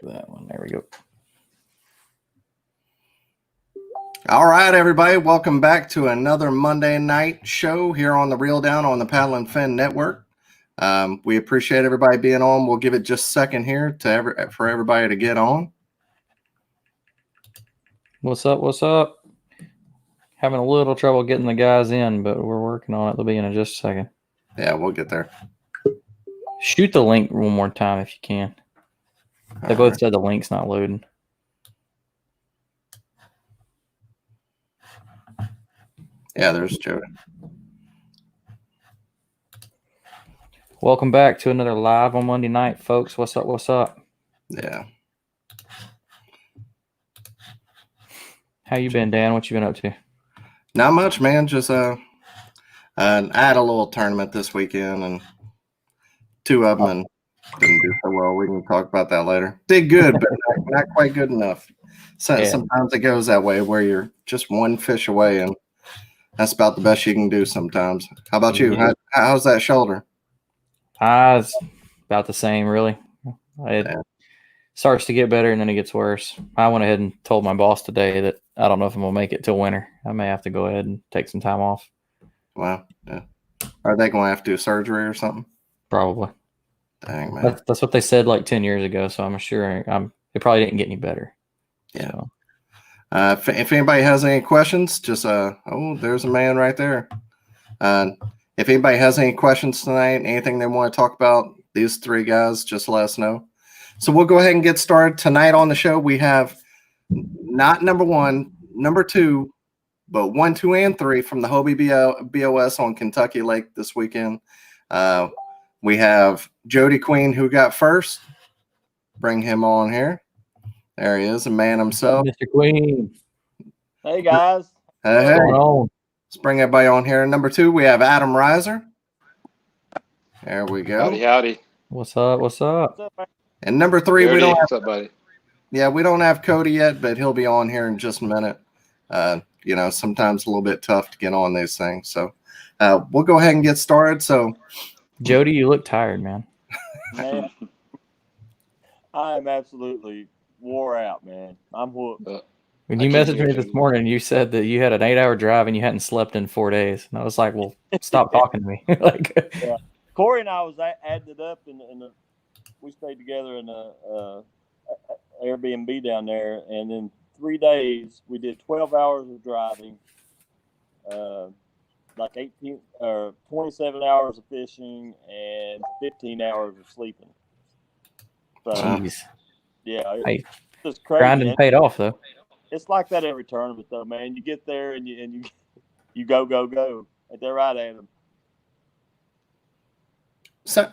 That one. There we go. All right, everybody. Welcome back to another Monday night show here on the Reel Down on the Paddle and Fin Network. We appreciate everybody being on. We'll give it just a second here for everybody to get on. What's up? What's up? Having a little trouble getting the guys in, but we're working on it. They'll be in just a second. Yeah, we'll get there. Shoot the link one more time if you can. They both said the link's not loading. Yeah, there's Jody. Welcome back to another live on Monday night, folks. What's up? What's up? Yeah. How you been, Dan? What you been up to? Not much, man. Just I had a little tournament this weekend, and two of them and didn't do so well. We can talk about that later. Did good, but not quite good enough. So Yeah. Sometimes it goes that way where you're just one fish away, and that's about the best you can do sometimes. How about you? Yeah. How's that shoulder? It's about the same, really. It starts to get better, and then it gets worse. I went ahead and told my boss today that I don't know if I'm going to make it till winter. I may have to go ahead and take some time off. Wow. Yeah. Are they going to have to do surgery or something? Probably. Dang, man. That's what they said like 10 years ago, so I'm sure it probably didn't get any better. Yeah. So. If anybody has any questions, just there's a man right there. If anybody has any questions tonight, anything they want to talk about, these three guys, just let us know. So we'll go ahead and get started. Tonight on the show, we have not number one, number two, but 1, 2, and 3 from the Hobie B.O.S. on Kentucky Lake this weekend. We have Jody Queen, who got first. Bring him on here. There he is, a man himself. Mr. Queen. Hey, guys. Hey. Let's bring everybody on here. Number 2, we have Adam Reiser. There we go. Howdy. What's up? What's up? What's up, man? And number 3, Jody, we don't have. What's up, buddy? Yeah, we don't have Cody yet, but he'll be on here in just a minute. Sometimes a little bit tough to get on these things. So we'll go ahead and get started. So, Jody, you look tired, man. Man, I am absolutely wore out, man. I'm whooped. When you messaged me this morning, you said that you had an 8-hour drive and you hadn't slept in 4 days. And I was like, well, stop talking to me. Yeah. Corey and I was adding it up, and we stayed together in a Airbnb down there. And in 3 days, we did 12 hours of driving, like 18 or 27 hours of fishing, and 15 hours of sleeping. So, Jeez. yeah, Hey, it's crazy. grinding paid off, though. It's like that every tournament, though, man. You get there and you go. Ain't that right, Adam? So,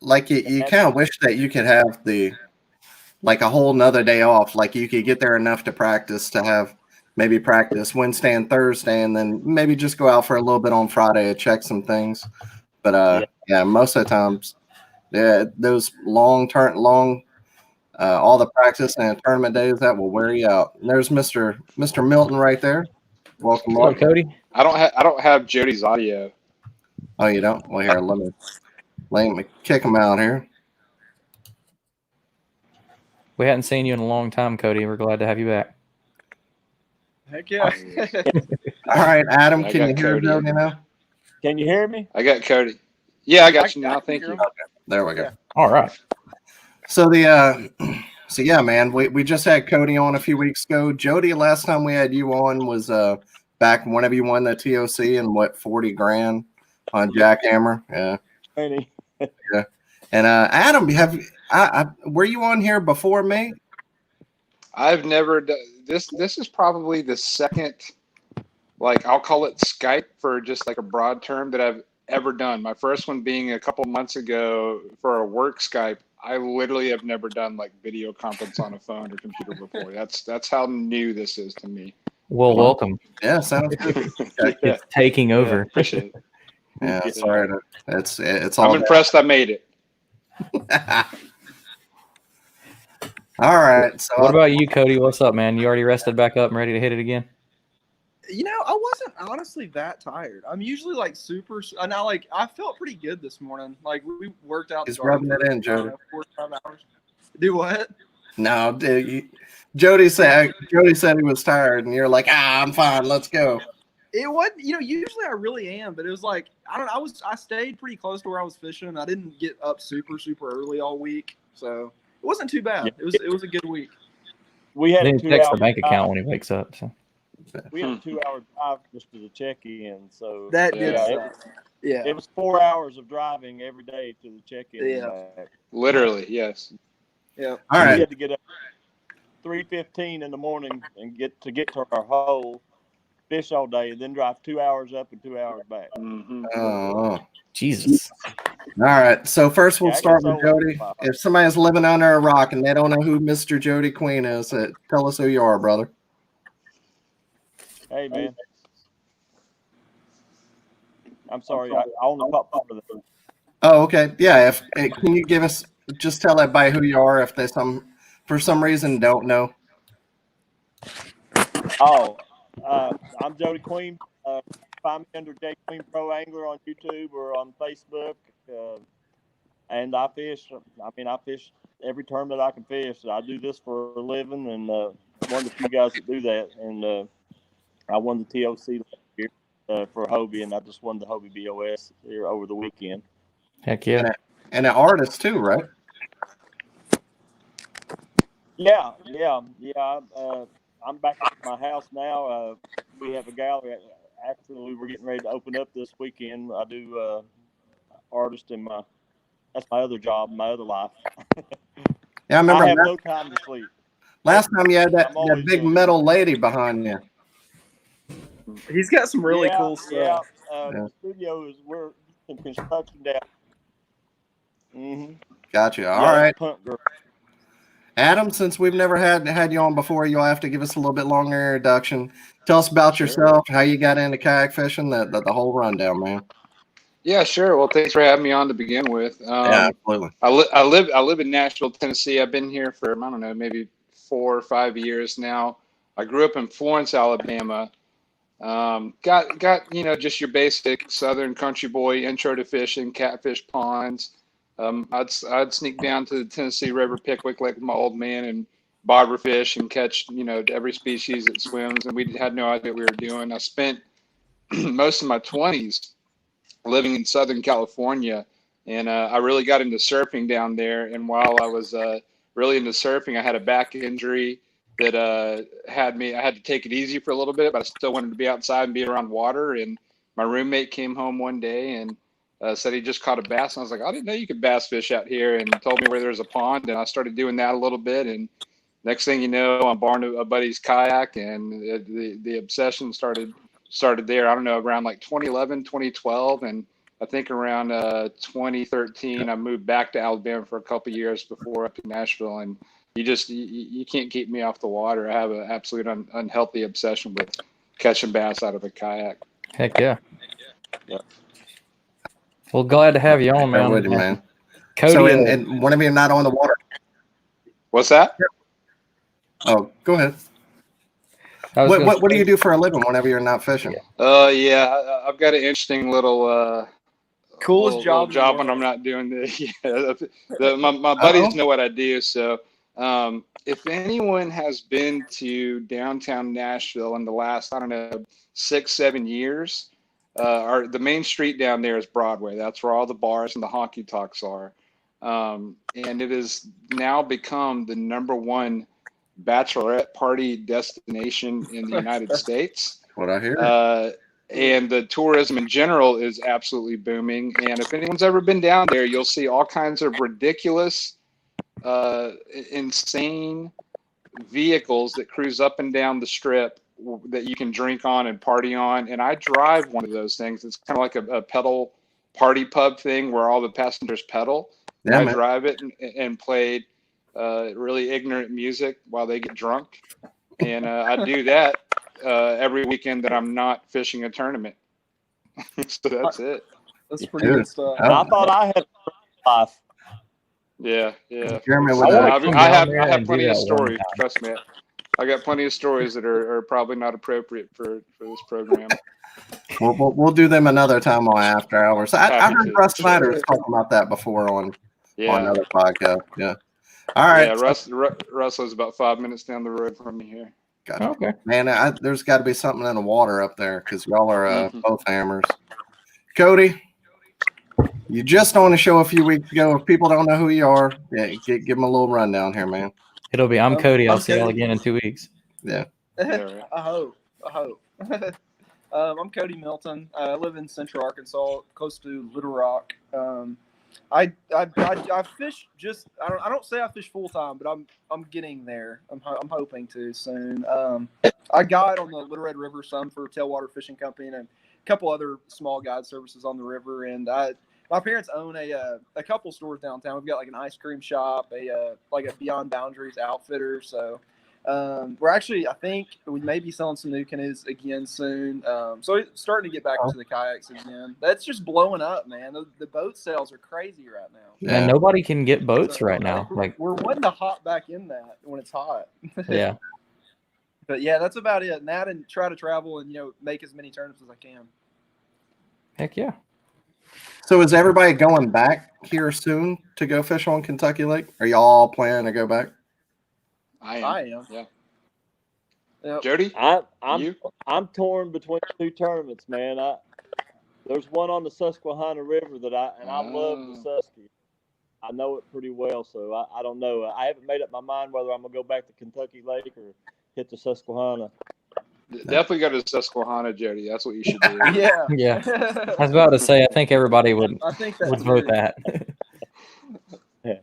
like you kind of wish that you could have a whole nother day off. Like you could get there enough to practice, to have maybe practice Wednesday and Thursday, and then maybe just go out for a little bit on Friday to check some things. But yeah, most of the times, yeah, those long all the practice and tournament days, that will wear you out. And there's Mr. Milton right there. Welcome, Hello, Cody. I don't have Jody's audio. Oh, you don't? Well, here, let me kick him out here. We hadn't seen you in a long time, Cody. We're glad to have you back. Heck yeah. All right, Adam, I can you got hear Cody. Jody now? Can you hear me? I got Cody. Yeah, I got you now. Thank you. Okay, there we go. Yeah. All right. So yeah, man, we just had Cody on a few weeks ago. Jody, last time we had you on was back whenever you won the TOC and what, 40 grand on jackhammer. Yeah. Yeah. And Adam, were you on here before me? I've never done this. This is probably the second, I'll call it Skype for just like a broad term, that I've ever done. My first one being a couple months ago for a work Skype. I literally have never done video conference on a phone or computer before. That's how new this is to me. Well, welcome. Yeah, sounds good. It's taking over. Yeah, appreciate it. Yeah, sorry. It's all. I'm impressed I made it. All right. So What about you, Cody? What's up, man? You already rested back up and ready to hit it again? I wasn't honestly that tired. I'm usually super. And I felt pretty good this morning. We worked out. He's rubbing it in, Jody. 45 hours. Do what? No, Jody said he was tired, and you're like, I'm fine. Let's go. It wasn't, usually I really am, but it was like, I don't know. I stayed pretty close to where I was fishing. I didn't get up super early all week, so it wasn't too bad. It was a good week. We had He a didn't text 2 hour the bank drive. account when he wakes up. So We had a 2 hour drive just to the check-in. So That Yeah. did suck. Yeah. it was 4 hours of driving every day to the check-in. Yeah. And back. Literally, yes. Yeah. All We right. had to get up 3:15 in the morning and get to our hole, fish all day, and then drive 2 hours up and 2 hours back. Mm-hmm. Oh. Jesus. All right. So first we'll Yeah, I start guess with so. Jody. If somebody's living under a rock and they don't know who Mr. Jody Queen is, tell us who you are, brother. Hey, man. I'm sorry. I only caught part of that. Oh, okay. Yeah. Can you just tell everybody who you are if they for some reason don't know? Oh, I'm Jody Queen. Find me under J Queen Pro Angler on YouTube or on Facebook. And I fish. I fish every tournament I can fish. I do this for a living, and one of the few guys that do that. And I won the TOC last year for Hobie, and I just won the Hobie B.O.S. here over the weekend. Heck yeah. And an artist too, right? Yeah. I'm back at my house now. We have a gallery. Actually, we're getting ready to open up this weekend. I do artist that's my other job, my other life. Yeah, I remember I have no time to sleep. last time you had that I'm always big doing metal lady behind you. He's got some really cool stuff. Yeah. The studio we're in construction down. Mm-hmm. Gotcha. All right. Punk girl. Adam, since we've never had you on before, you'll have to give us a little bit longer introduction. Tell us about yourself, how you got into kayak fishing, the whole rundown, man. Yeah, sure. Well, thanks for having me on to begin with. Yeah, absolutely. I live in Nashville, Tennessee. I've been here for, I don't know, maybe 4 or 5 years now. I grew up in Florence, Alabama. Got just your basic Southern country boy intro to fishing, catfish ponds. I'd sneak down to the Tennessee River, Pickwick, like my old man, and bobber fish and catch every species that swims. And we had no idea what we were doing. I spent most of my 20s living in Southern California, and I really got into surfing down there. And while I was really into surfing, I had a back injury that I had to take it easy for a little bit, but I still wanted to be outside and be around water. And my roommate came home one day and said he just caught a bass. And I was like, I didn't know you could bass fish out here, and told me where there's a pond. And I started doing that a little bit. And next thing you know, I'm borrowing a buddy's kayak, and the obsession started there. I don't know, around like 2011, 2012. And I think around 2013, I moved back to Alabama for a couple of years before up to Nashville. And you can't keep me off the water. I have an absolute unhealthy obsession with catching bass out of a kayak. Heck yeah. Well, glad to have you on, man. With you, man. Cody, So, and whenever you're not on the water. What's that? Oh, go ahead. What do you do for a living whenever you're not fishing? Yeah, I've got an interesting little coolest job when I'm not doing this. Yeah, my buddies know what I do. So if anyone has been to downtown Nashville in the last, I don't know, 6-7 years, the main street down there is Broadway. That's where all the bars and the honky tonks are. And it has now become the #1 bachelorette party destination in the United States. What I hear. And the tourism in general is absolutely booming. And if anyone's ever been down there, you'll see all kinds of ridiculous, insane vehicles that cruise up and down the strip that you can drink on and party on. And I drive one of those things. It's kind of like a pedal party pub thing where all the passengers pedal. Yeah, I drive it and play really ignorant music while they get drunk. And I do that every weekend that I'm not fishing a tournament. So that's it. That's pretty good stuff. I thought I had a life. Yeah. Jeremy, I have plenty of stories. Trust me. I got plenty of stories that are probably not appropriate for this program. We'll do them another time on After Hours. I heard Russ Snyder was talking about that before on another podcast. Yeah. All right. Yeah, Russell's about 5 minutes down the road from me here. Gotcha. Okay. Man, there's got to be something in the water up there because y'all are Mhm. both hammers. Cody, you just on the show a few weeks ago. If people don't know who you are, yeah, give them a little rundown here, man. It'll be. I'm Cody. I'll I'm see y'all Cody. again in 2 weeks. Yeah. Yeah, right. I hope. I'm Cody Milton. I live in Central Arkansas, close to Little Rock. I fish just. I don't say I fish full time, but I'm getting there. I'm hoping to soon. I guide on the Little Red River some for Tailwater Fishing Company and a couple other small guide services on the river. And my parents own a couple stores downtown. We've got like an ice cream shop, like a Beyond Boundaries outfitter. So we're actually, I think we may be selling some new canoes again soon. So it's starting to get back into the kayaks again. That's just blowing up, man. The boat sales are crazy right now. And nobody can get boats So, right now. Like, we're wanting to hop back in that when it's hot. yeah. But yeah, that's about it. And that, and try to travel and make as many tournaments as I can. Heck yeah. So is everybody going back here soon to go fish on Kentucky Lake? Are y'all planning to go back? I am. Yeah. Yeah. Jody? I'm torn between two tournaments, man. There's one on the Susquehanna River that I love the Susky. I know it pretty well, so I don't know. I haven't made up my mind whether I'm gonna go back to Kentucky Lake or hit the Susquehanna. Definitely go to Susquehanna, Jody. That's what you should do. Yeah. Yeah. I was about to say, I think everybody would vote that. Yeah.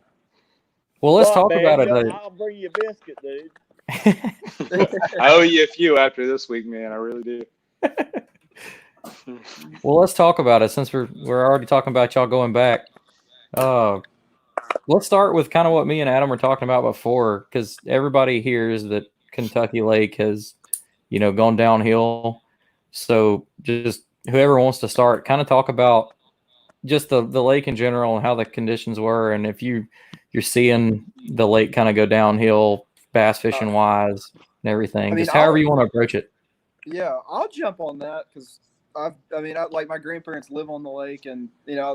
Well, let's talk about it. I'll bring you a biscuit, dude. I owe you a few after this week, man. I really do. Well, let's talk about it since we're already talking about y'all going back. Let's start with kind of what me and Adam were talking about before, because everybody hears that Kentucky Lake has, gone downhill. So just whoever wants to start, kind of talk about just the lake in general and how the conditions were, and if you're seeing the lake kind of go downhill bass fishing wise and everything. Just however you want to approach it. Yeah, I'll jump on that because I like my grandparents live on the lake, and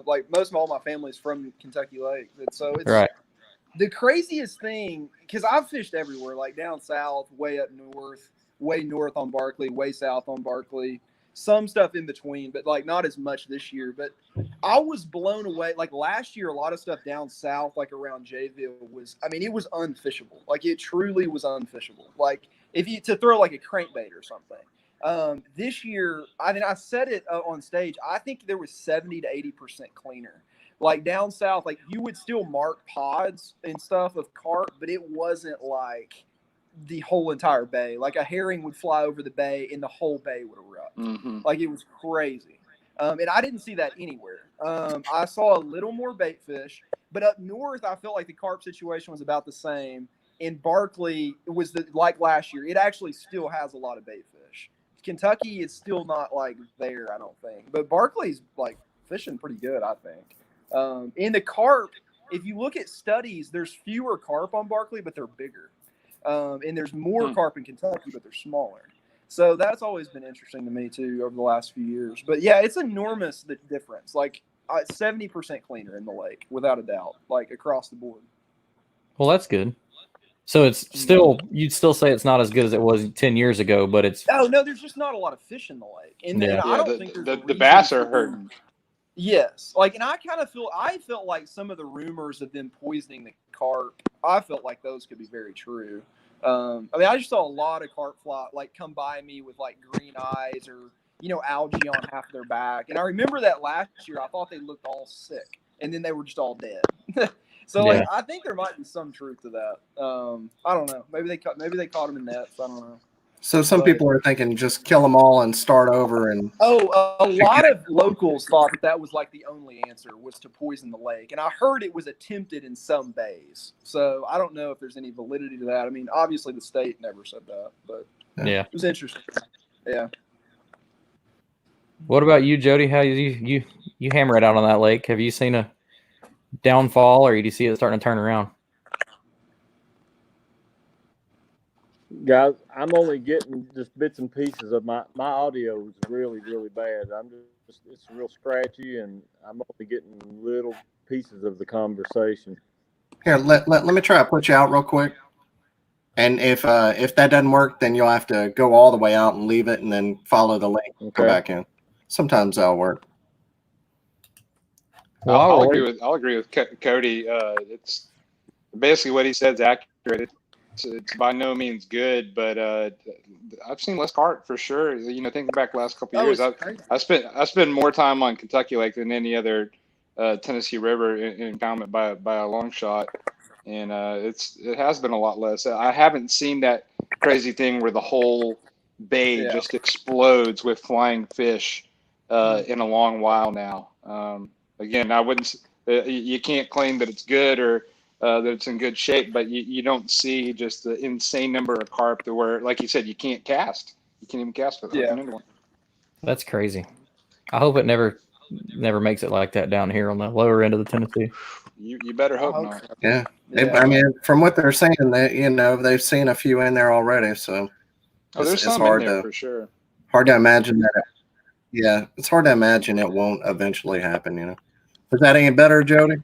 like most of all my family's from Kentucky Lake, and so it's right. The craziest thing, because I've fished everywhere, like down south, way up north, way north on Barkley, way south on Barkley, some stuff in between, but like not as much this year. But I was blown away. Like last year, a lot of stuff down south, like around Jayville, it was unfishable. Like it truly was unfishable. Like if you to throw like a crankbait or something. This year, I said it on stage. I think there was 70 to 80% cleaner. Like down south, like you would still mark pods and stuff of carp, but it wasn't like the whole entire bay. Like a herring would fly over the bay and the whole bay would erupt. Mm-hmm. Like it was crazy. And I didn't see that anywhere. I saw a little more bait fish, but up north, I felt like the carp situation was about the same. In Barkley, it was like last year. It actually still has a lot of bait fish. Kentucky is still not like there, I don't think. But Barkley's like fishing pretty good, I think. In the carp, if you look at studies, there's fewer carp on Barkley, but they're bigger. And there's more carp in Kentucky, but they're smaller. So that's always been interesting to me, too, over the last few years. But, yeah, it's enormous, the difference. Like, 70% cleaner in the lake, without a doubt, like, across the board. Well, that's good. So it's still, you'd still say it's not as good as it was 10 years ago, but it's... Oh, no, there's just not a lot of fish in the lake. And I don't think there's the bass are hurting. Yes. Like, and I felt like some of the rumors of them poisoning the carp, I felt like those could be very true. I just saw a lot of carp fly, like, come by me with, like, green eyes or, algae on half of their back. And I remember that last year, I thought they looked all sick, and then they were just all dead. So, like, I think there might be some truth to that. I don't know. Maybe they caught them in nets. I don't know. So some people are thinking just kill them all and start over. And a lot of locals thought that was like the only answer was to poison the lake. And I heard it was attempted in some bays. So I don't know if there's any validity to that. I mean, obviously the state never said that, but it was interesting. Yeah. What about you, Jody? How you hammer it out on that lake? Have you seen a downfall, or do you see it starting to turn around? Guys, I'm only getting just bits and pieces of my audio is really, really bad. It's real scratchy, and I'm only getting little pieces of the conversation. Here, let me try to put you out real quick. And if that doesn't work, then you'll have to go all the way out and leave it, and then follow the link. Okay. Come back in. Sometimes that'll work. Well, I'll agree with Cody. It's basically what he said is accurate. It's by no means good, but I've seen less carp for sure. Thinking back the last couple of years, I spent more time on Kentucky Lake than any other Tennessee River in impoundment by a long shot, and it has been a lot less. I haven't seen that crazy thing where the whole bay just explodes with flying fish in a long while now. Again, I wouldn't. You can't claim that it's good or that it's in good shape, but you don't see just the insane number of carp to where, like you said, you can't cast. You can't even cast with hooking into one. That's crazy. I hope it never makes it like that down here on the lower end of the Tennessee. You better hope not. Yeah. I mean, from what they're saying, that they've seen a few in there already, so there's some hard in there to, for sure. Hard to imagine that. Yeah, it's hard to imagine it won't eventually happen. Is that any better, Jody?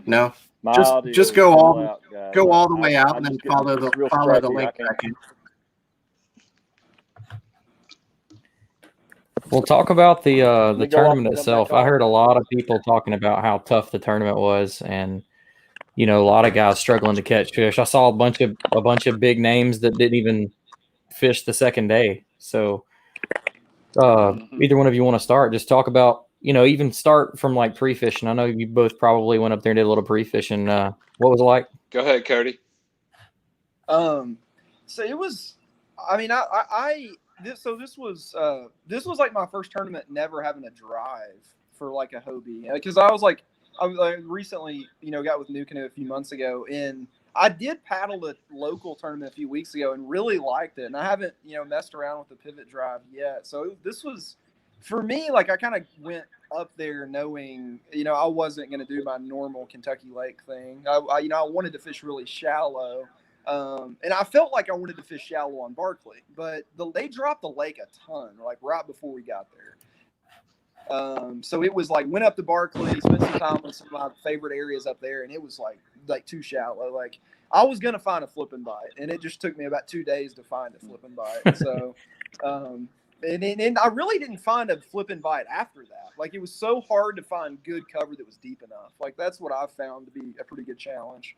No. Just go all the way out and then follow the link back in. We'll talk about the tournament itself. I heard a lot of people talking about how tough the tournament was, and a lot of guys struggling to catch fish. I saw a bunch of big names that didn't even fish the second day. So, either one of you want to start? Just talk about even start from like pre-fishing. I know you both probably went up there and did a little pre-fishing. What was it like? Go ahead, Cody. So it was. I mean, this was like my first tournament never having to drive for like a Hobie, because I recently got with New Canoe a few months ago, and I did paddle a local tournament a few weeks ago and really liked it, and I haven't messed around with the pivot drive yet. So this was for me, like, I kind of went up there knowing I wasn't going to do my normal Kentucky Lake thing. I wanted to fish really shallow. And I felt like I wanted to fish shallow on Barkley, but they dropped the lake a ton, like right before we got there. So it was like, went up to Barkley, spent some time in some of my favorite areas up there, and it was like too shallow. Like, I was going to find a flipping bite, and it just took me about 2 days to find a flipping bite. So, and I really didn't find a flipping bite after that. Like, it was so hard to find good cover that was deep enough. Like, that's what I found to be a pretty good challenge.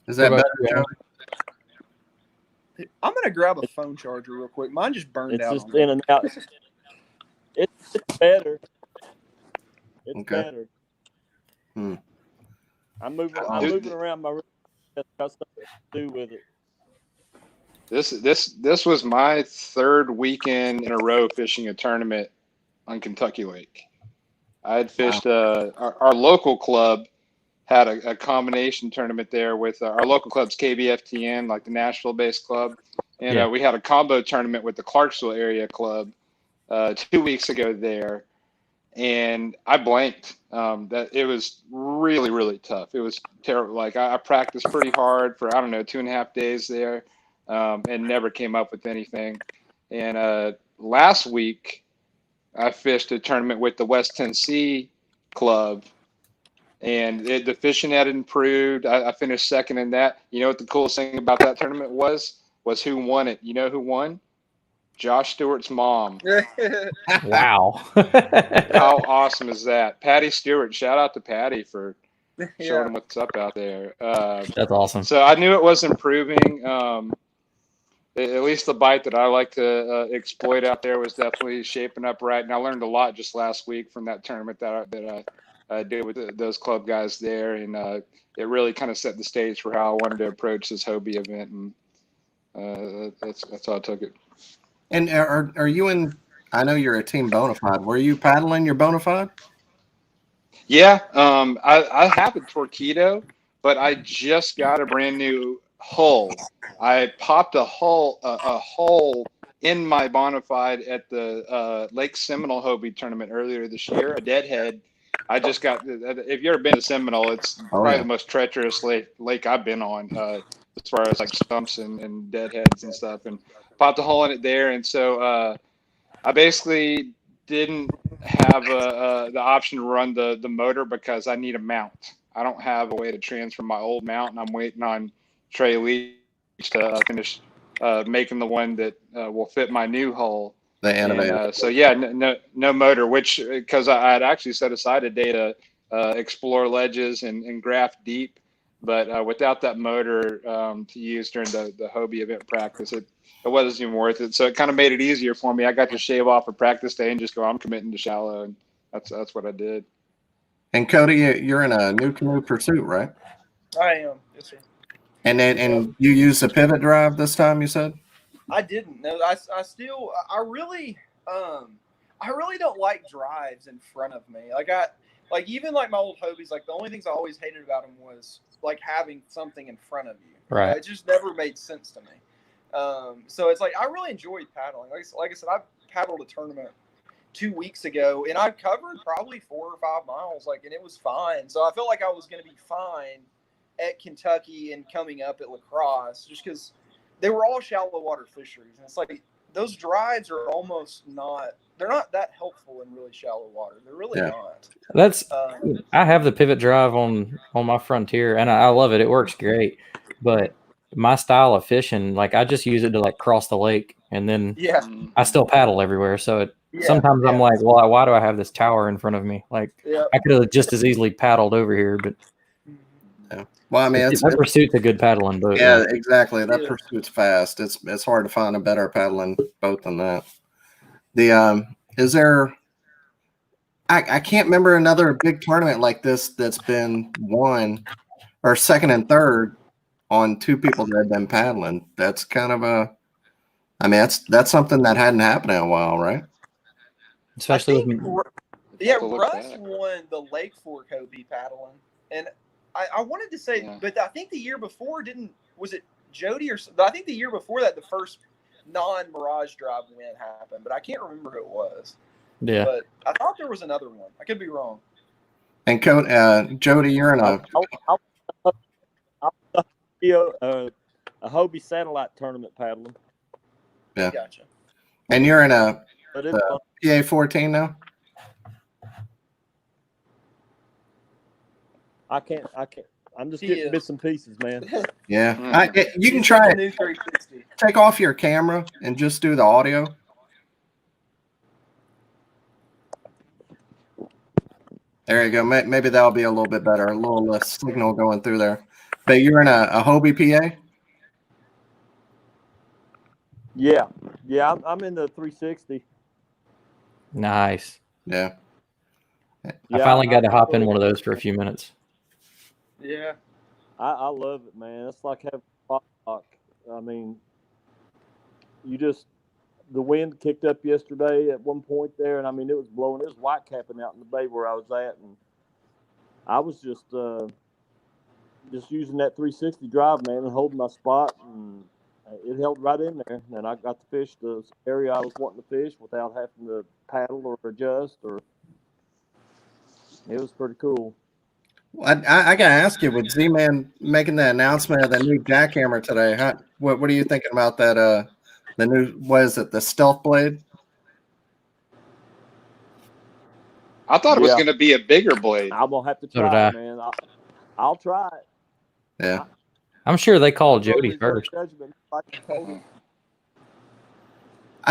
Is that better, Joe? I'm going to grab a phone charger real quick. Mine just burned out. It's just in and out. It's better. It's better. I'm moving around my room. That's got something to do with it. This was my third weekend in a row fishing a tournament on Kentucky Lake. I had fished our local club had a combination tournament there with our local club's KBFTN, like the Nashville-based club, and we had a combo tournament with the Clarksville area club 2 weeks ago there, and I blanked. That it was really, really tough. It was terrible. Like, I practiced pretty hard for 2.5 days there, and never came up with anything. And last week, I fished a tournament with the West Tennessee club. And the fishing had improved. I finished second in that. You know what the coolest thing about that tournament was who won it. You know who won? Josh Stewart's mom. Wow. How awesome is that? Patty Stewart. Shout out to Patty for showing him what's up out there. That's awesome. So I knew it was improving. At least the bite that I like to exploit out there was definitely shaping up right. And I learned a lot just last week from that tournament that I did with those club guys there, and it really kind of set the stage for how I wanted to approach this Hobie event, and that's how I took it. And are you in? I know you're a team Bonafide. Were you paddling your Bonafide? Yeah, I have a Torpedo, but I just got a brand new hull. I popped a hole in my Bonafide at the Lake Seminole Hobie tournament earlier this year, a deadhead. I just got. If you've ever been to Seminole, it's probably the most treacherous lake I've been on, as far as like stumps and deadheads and stuff. And popped a hole in it there, and so I basically didn't have the option to run the motor because I need a mount. I don't have a way to transfer my old mount, and I'm waiting on Trey Leach to finish making the one that will fit my new hull. The innovative. And so yeah, no motor, which because I had actually set aside a day to explore ledges and graft deep, but without that motor to use during the Hobie event practice, it wasn't even worth it. So it kind of made it easier for me. I got to shave off a practice day and just go, I'm committing to shallow, and that's what I did. And Cody, you're in a new canoe pursuit, right? I am. Yes, sir. And you used a pivot drive this time, you said? I didn't. No, I still I really don't like drives in front of me. Like even like my old Hobies, like the only things I always hated about them was like having something in front of you. Right. It just never made sense to me. So it's like I really enjoyed paddling. Like I said, I paddled a tournament 2 weeks ago, and I covered probably 4 or 5 miles, like, and it was fine. So I felt like I was going to be fine at Kentucky and coming up at La Crosse, just because they were all shallow water fisheries, and it's like those drives are almost they're not that helpful in really shallow water. They're really not. That's I have the pivot drive on my Frontier, and I love it. It works great, but my style of fishing, like I just use it to like cross the lake, and then I still paddle everywhere. So sometimes I'm like, well, why do I have this tower in front of me? Like I could have just as easily paddled over here, but well, I mean, that pursuit's a good paddling boat. Yeah, right? exactly. That pursuit's fast. It's hard to find a better paddling boat than that. The is there? I can't remember another big tournament like this that's been won or second and third on 2 people that have been paddling. That's kind of I mean, that's something that hadn't happened in a while, right? Especially with Russ won the Lake Fork Hobie paddling, and I wanted to say, but I think the year before was it Jody or I think the year before that the first non-Mirage Drive win happened, but I can't remember who it was. Yeah, but I thought there was another one. I could be wrong. And Jody, you're in a Hobie satellite tournament paddling. Yeah, gotcha. And you're in a PA 14 now. I can't. I'm just getting bits and pieces, man. Yeah, you can try it. New 360. Take off your camera and just do the audio. There you go. Maybe that'll be a little bit better. A little less signal going through there. But you're in a Hobie PA? Yeah. I'm in the 360. nice. Yeah. I finally got to hop in one of those for a few minutes. Yeah. I love it, man. It's like having a lock. I mean, the wind kicked up yesterday at one point there, and I mean, it was blowing. It was white capping out in the bay where I was at, and I was just using that 360 drive, man, and holding my spot, and it held right in there. And I got to fish the area I was wanting to fish without having to paddle or adjust, it was pretty cool. I gotta ask you, with Z-Man making the announcement of the new jackhammer today, what are you thinking about that? The new, what is it? The Stealth Blade? I thought it was going to be a bigger blade. I'm gonna have to So did try I. it, man. I'll try it. Yeah. I'm sure they called Jody first. I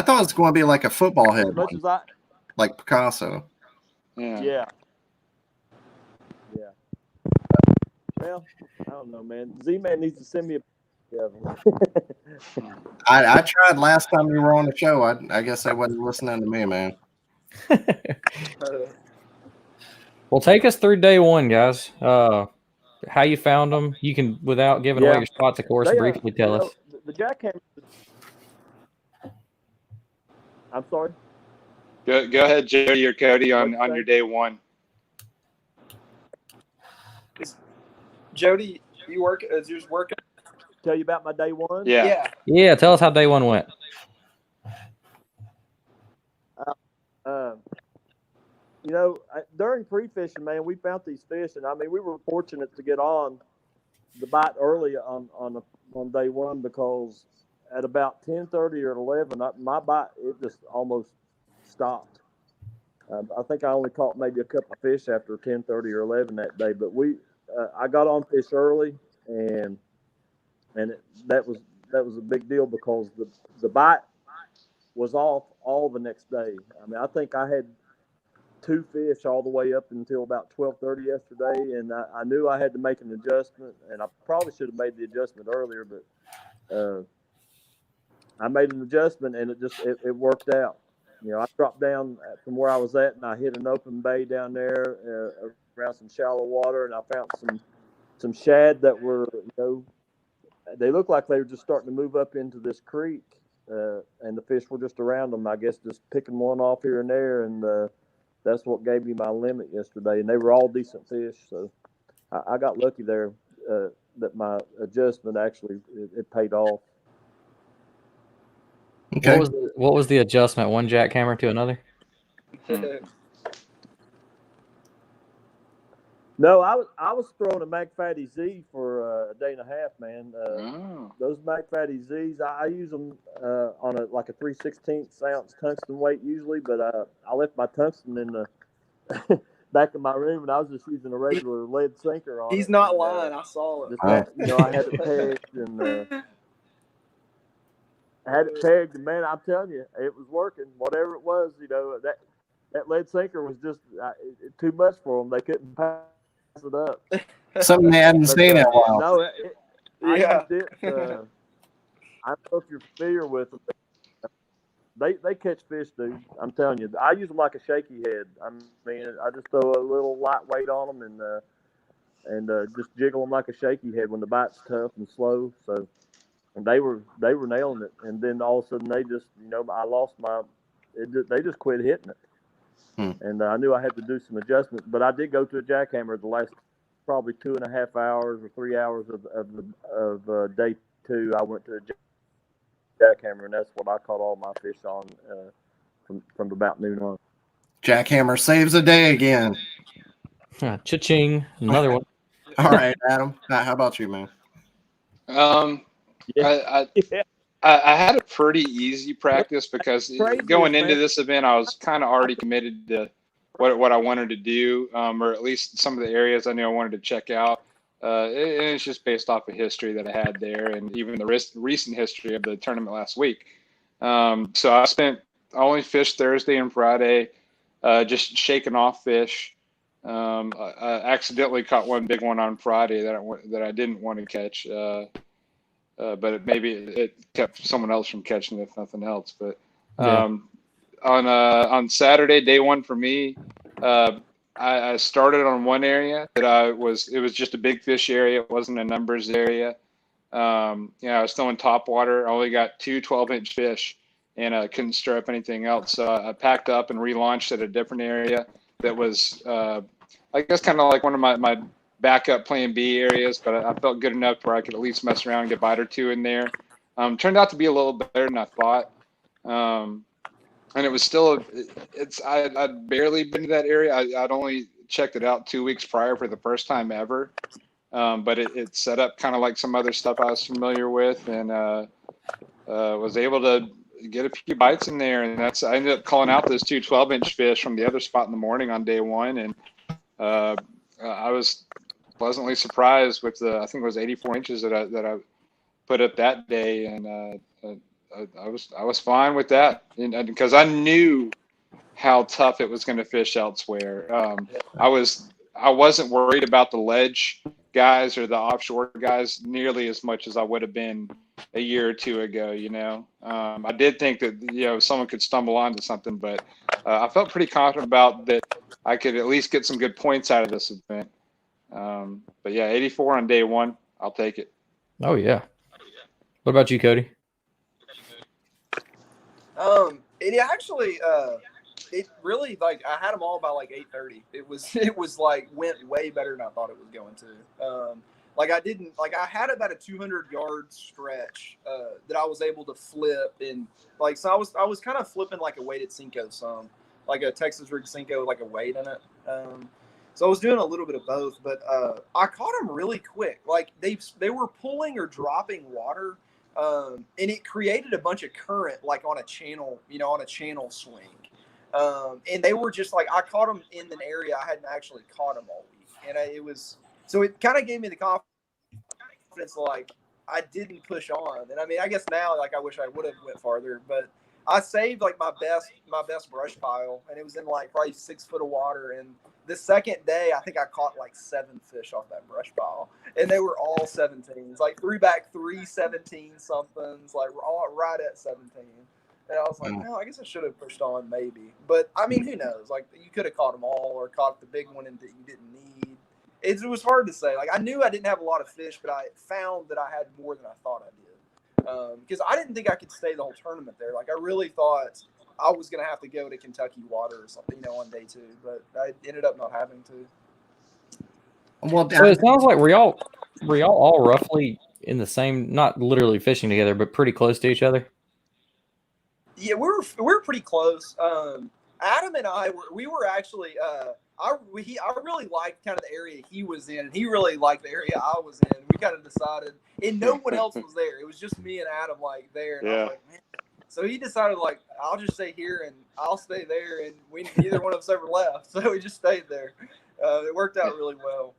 thought it was going to be like a football head, As much as like Picasso. Yeah. Well, I don't know, man. Z-Man needs to send me a I tried last time you were on the show. I guess I wasn't listening to me, man. Well, take us through day one, guys. How you found them? You can, without giving away your spots, of course, briefly tell us. The jackhammer. I'm sorry. Go ahead, Jody or Cody, on your day one. Jody, is yours working? Tell you about my day one? Yeah, tell us how day one went. During pre-fishing, man, we found these fish, and I mean, we were fortunate to get on the bite early on day one, because at about 10:30 or 11, my bite, it just almost stopped. I think I only caught maybe a couple of fish after 10:30 or 11 that day. But I got on fish early, and that was a big deal because the bite was off all the next day. I mean, I think I had 2 fish all the way up until about 12:30 yesterday, and I knew I had to make an adjustment, and I probably should have made the adjustment earlier, but I made an adjustment, and it worked out. I dropped down from where I was at, and I hit an open bay down there around some shallow water, and I found some shad that were, they looked like they were just starting to move up into this creek, and the fish were just around them. I guess just picking one off here and there, and that's what gave me my limit yesterday. And they were all decent fish, so I got lucky there that my adjustment actually it paid off. Okay. What was the adjustment? One jackhammer to another? No, I was throwing a MagFatty Z for a day and a half, man. Those MagFatty Zs, I use them on a 3/16 ounce tungsten weight usually, but I left my tungsten in the back of my room, and I was just using a regular lead sinker on it. He's not lying. I saw it. I had it pegged and man, I'm telling you, it was working. Whatever it was, that lead sinker was just too much for them. They couldn't pass it up. Something they hadn't seen in a while. No, I used it. I don't know if you're familiar with them. They catch fish, dude. I'm telling you. I use them like a shaky head. I mean, I just throw a little lightweight on them and just jiggle them like a shaky head when the bite's tough and slow. So, and they were nailing it. And then all of a sudden they just, I lost they just quit hitting it. And I knew I had to do some adjustments, but I did go to a jackhammer the last probably 2.5 hours or 3 hours of day 2. I went to a jackhammer, and that's what I caught all my fish on from about noon on. Jackhammer saves a day again. Cha-ching! Another one. All right, Adam. How about you, man? I had a pretty easy practice because going into this event, I was kind of already committed to what I wanted to do, or at least some of the areas I knew I wanted to check out. And it's just based off of history that I had there, and even the recent history of the tournament last week. So I only fished Thursday and Friday, just shaking off fish. I accidentally caught one big one on Friday that I didn't want to catch. But maybe it kept someone else from catching it, if nothing else. But on Saturday, day 1 for me, I started on one area that it was just a big fish area. It wasn't a numbers area. I was still in top water. I only got 2 12-inch fish, and I couldn't stir up anything else. So I packed up and relaunched at a different area that was, I guess, kind of like one of my backup plan B areas, but I felt good enough where I could at least mess around and get a bite or 2 in there. Turned out to be a little better than I thought. And it was still, I'd barely been to that area. I'd only checked it out 2 weeks prior for the first time ever. But it set up kind of like some other stuff I was familiar with, and was able to get a few bites in there. And I ended up calling out those 2 12-inch fish from the other spot in the morning on day 1. And I was pleasantly surprised with I think it was 84 inches that I put up that day, and I was fine with that, and because I knew how tough it was going to fish elsewhere. I wasn't worried about the ledge guys or the offshore guys nearly as much as I would have been a year or 2 ago. I did think that someone could stumble onto something, but I felt pretty confident about that. I could at least get some good points out of this event. But yeah, 84 on day 1, I'll take it. Oh yeah. What about you, Cody? It actually, it really, I had them all by 8:30. It was went way better than I thought it was going to. I had about a 200-yard stretch that I was able to flip, and so I was kind of flipping like a weighted Cinco, like a Texas rig Cinco, like a weight in it. So I was doing a little bit of both, but I caught them really quick. They were pulling or dropping water, and it created a bunch of current, on a channel, on a channel swing. And they were just like, I caught them in an area I hadn't actually caught them all week. And so it kind of gave me the confidence, like, I didn't push on. And I mean, I guess now, like, I wish I would have went farther, but I saved like my best brush pile, and it was in like probably 6 foot of water. And the second day, I think I caught like 7 fish off that brush pile, and they were all 17s, like threw back 3 17 somethings, like all right at 17. And I was like, no, I guess I should have pushed on maybe. But I mean, who knows? Like, you could have caught them all or caught the big one that you didn't need. It was hard to say. Like, I knew I didn't have a lot of fish, but I found that I had more than I thought I did. Because I didn't think I could stay the whole tournament there. Like, I really thought I was going to have to go to Kentucky water or something, on day 2. But I ended up not having to. Well, so it sounds like were y'all all roughly in the same, not literally fishing together, but pretty close to each other? Yeah, we were pretty close. Adam and I were actually I really liked kind of the area he was in, and he really liked the area I was in. We kind of decided, and no one else was there. It was just me and Adam there. And I was like, man. So he decided, like, I'll just stay here and I'll stay there, and neither one of us ever left. So we just stayed there. It worked out really well.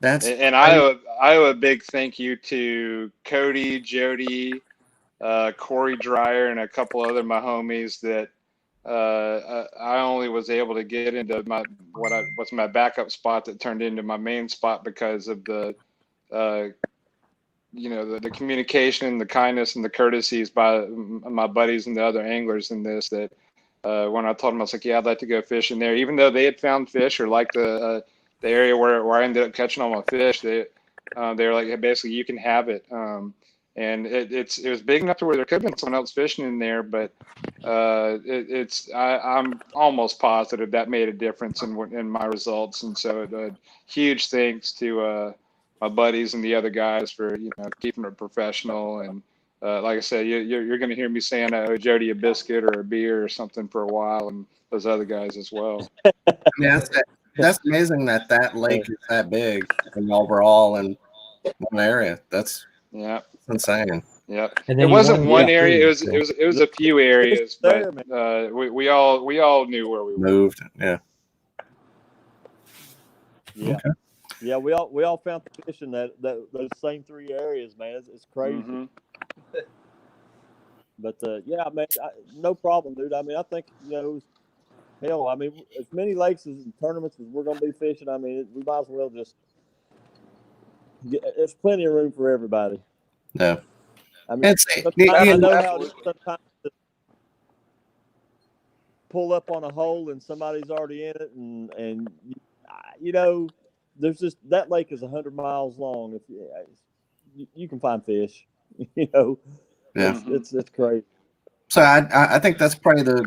And I owe a big thank you to Cody, Jody, Corey Dreyer, and a couple other my homies that I only was able to get into what's my backup spot that turned into my main spot because of the the communication, the kindness, and the courtesies by my buddies and the other anglers in this. That when I told them, I was like, yeah, I'd like to go fish in there, even though they had found fish or liked the area where I ended up catching all my fish. They were like, hey, basically, you can have it. And it was big enough to where there could have been someone else fishing in there, but I'm almost positive that made a difference in my results. And so huge thanks to my buddies and the other guys for keeping it professional. And like I said, you're going to hear me saying I owe Jody a biscuit or a beer or something for a while, and those other guys as well. Yeah, that's amazing that lake is that big and overall in one area. That's insane. Yeah, it wasn't one area. It was a few areas, but we all knew where we moved. Yeah. Okay. Yeah, we all found fish in those same 3 areas, man. It's crazy. Mm-hmm. But yeah, man, no problem, dude. I mean, I think hell, I mean, as many lakes and tournaments as we're going to be fishing, I mean, we might as well just there's plenty of room for everybody. Yeah. I mean, I know how it is sometimes to pull up on a hole and somebody's already in it, and there's just that lake is 100 miles long. If you can find fish, Yeah, it's crazy. So I think that's probably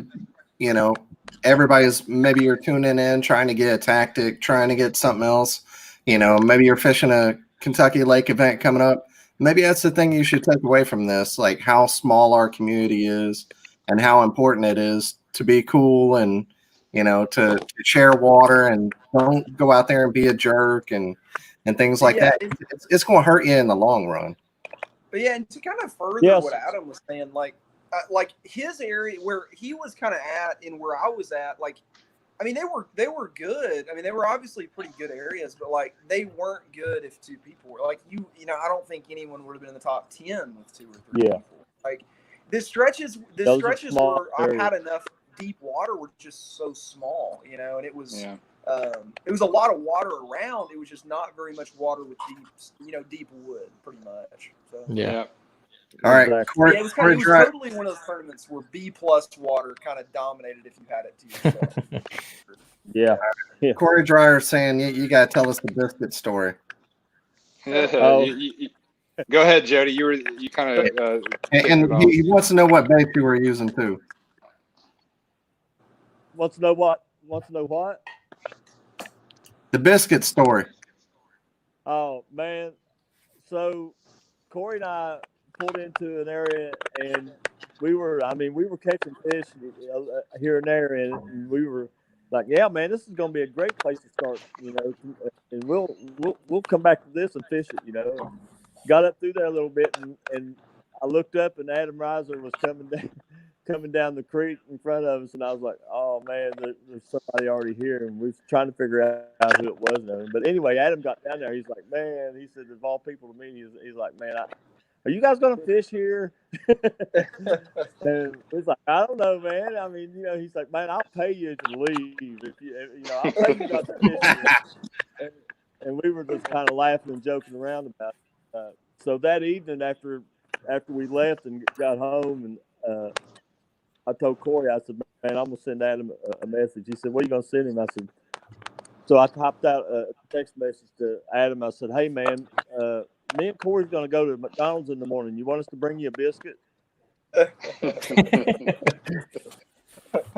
everybody's, maybe you're tuning in, trying to get a tactic, trying to get something else. Maybe you're fishing a Kentucky Lake event coming up. Maybe that's the thing you should take away from this, like how small our community is and how important it is to be cool and, to share water and don't go out there and be a jerk and things like that. It's going to hurt you in the long run. But yeah, and to kind of further what Adam was saying, like his area where he was kind of at and where I was at, like, I mean, they were good. I mean, they were obviously pretty good areas, but like they weren't good if 2 people were like I don't think anyone would have been in the top 10 with 2 or 3 people. Like the stretches where I've had enough deep water were just so small, and it was it was a lot of water around. It was just not very much water with deep wood, pretty much. So yeah. All right. Exactly. It was totally one of those tournaments where B+ water kind of dominated if you had it to yourself. Yeah. Corey Dreyer saying you got to tell us the biscuit story. Go ahead, Jody. You kind of and he wants to know what bait you were using too. Wants to know what? The biscuit story. Oh man! So Corey and I pulled into an area, and we were catching fish here and there, and we were like, yeah, man, this is going to be a great place to start, and we'll come back to this and fish it, Got up through there a little bit, and I looked up, and Adam Reiser was coming down, coming down the creek in front of us, and I was like, "Oh man, there's somebody already here," and we was trying to figure out who it was. And everything. But anyway, Adam got down there. He's like, "Man," he said, "of all people to me, he's like, man, are you guys gonna fish here?" And he's like, "I don't know, man. I mean, he's like, man, I'll pay you to leave I'll pay you not to fish here." And we were just kind of laughing and joking around about it. So that evening, after we left and got home, and I told Corey, I said, "Man, I'm gonna send Adam a message." He said, "What are you gonna send him?" I said, so I typed out a text message to Adam. I said, "Hey, man, me and Corey's gonna go to McDonald's in the morning. You want us to bring you a biscuit?" And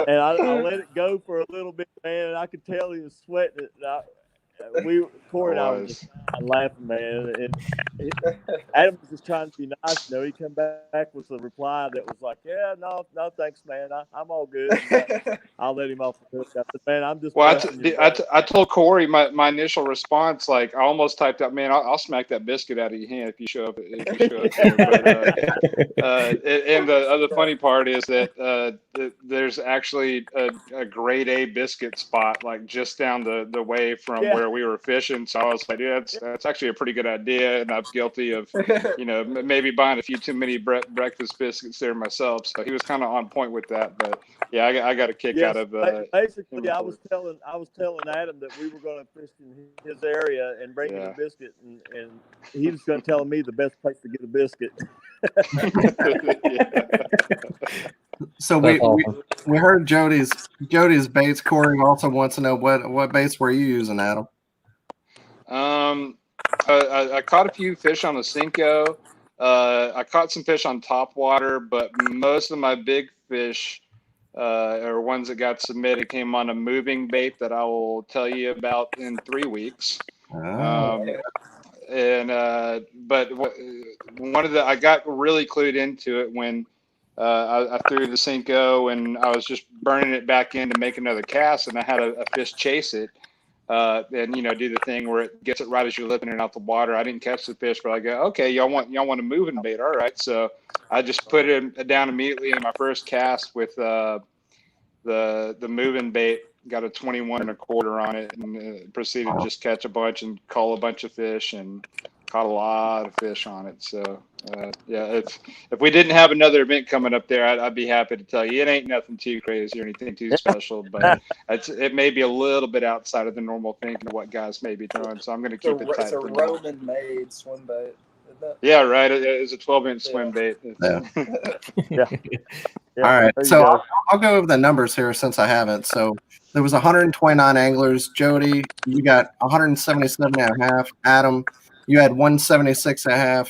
I let it go for a little bit, man, and I could tell he was sweating it. Corey and I were just laughing, man. And Adam was just trying to be nice. He came back with a reply that was like, "Yeah, no, thanks, man. I'm all good." I'll let him off the hook. I said, "Man, I'm just." Well, I told Corey my initial response. Like, I almost typed out, "Man, I'll smack that biscuit out of your hand if you show up here." But, and the other funny part is that there's actually a grade A biscuit spot like just down the way from where we were fishing. So I was like, "Yeah, that's actually a pretty good idea," and I'm guilty of maybe buying a few too many breakfast biscuits there myself. So he was kind of on point with that. But yeah, I got a kick out of basically I was telling Adam that we were going to fish in his area and bring him a biscuit, and he was going to tell me the best place to get a biscuit. So we heard Jody's baits. Corey also wants to know what baits were you using, Adam? I caught a few fish on the Cinco. I caught some fish on top water, but most of my big fish or ones that got submitted came on a moving bait that I will tell you about in 3 weeks. But I got really clued into it when I threw the Cinco and I was just burning it back in to make another cast, and I had a fish chase it. And do the thing where it gets it right as you're lifting it out the water. I didn't catch the fish, but I go, "Okay, y'all want a moving bait? All right." So I just put it down immediately in my first cast with the moving bait. Got a 21 1/4 on it, and proceeded to just catch a bunch and call a bunch of fish, and caught a lot of fish on it. So if we didn't have another event coming up there, I'd be happy to tell you it ain't nothing too crazy or anything too special, but it may be a little bit outside of the normal thinking of what guys may be throwing. So I'm going to keep it tight. It's a Roman-made swim bait. Yeah, right. It's a 12-inch swim bait. Yeah. All right. So I'll go over the numbers here since I haven't. So there was 129 anglers. Jody, you got 177.5. Adam, you had 176.5.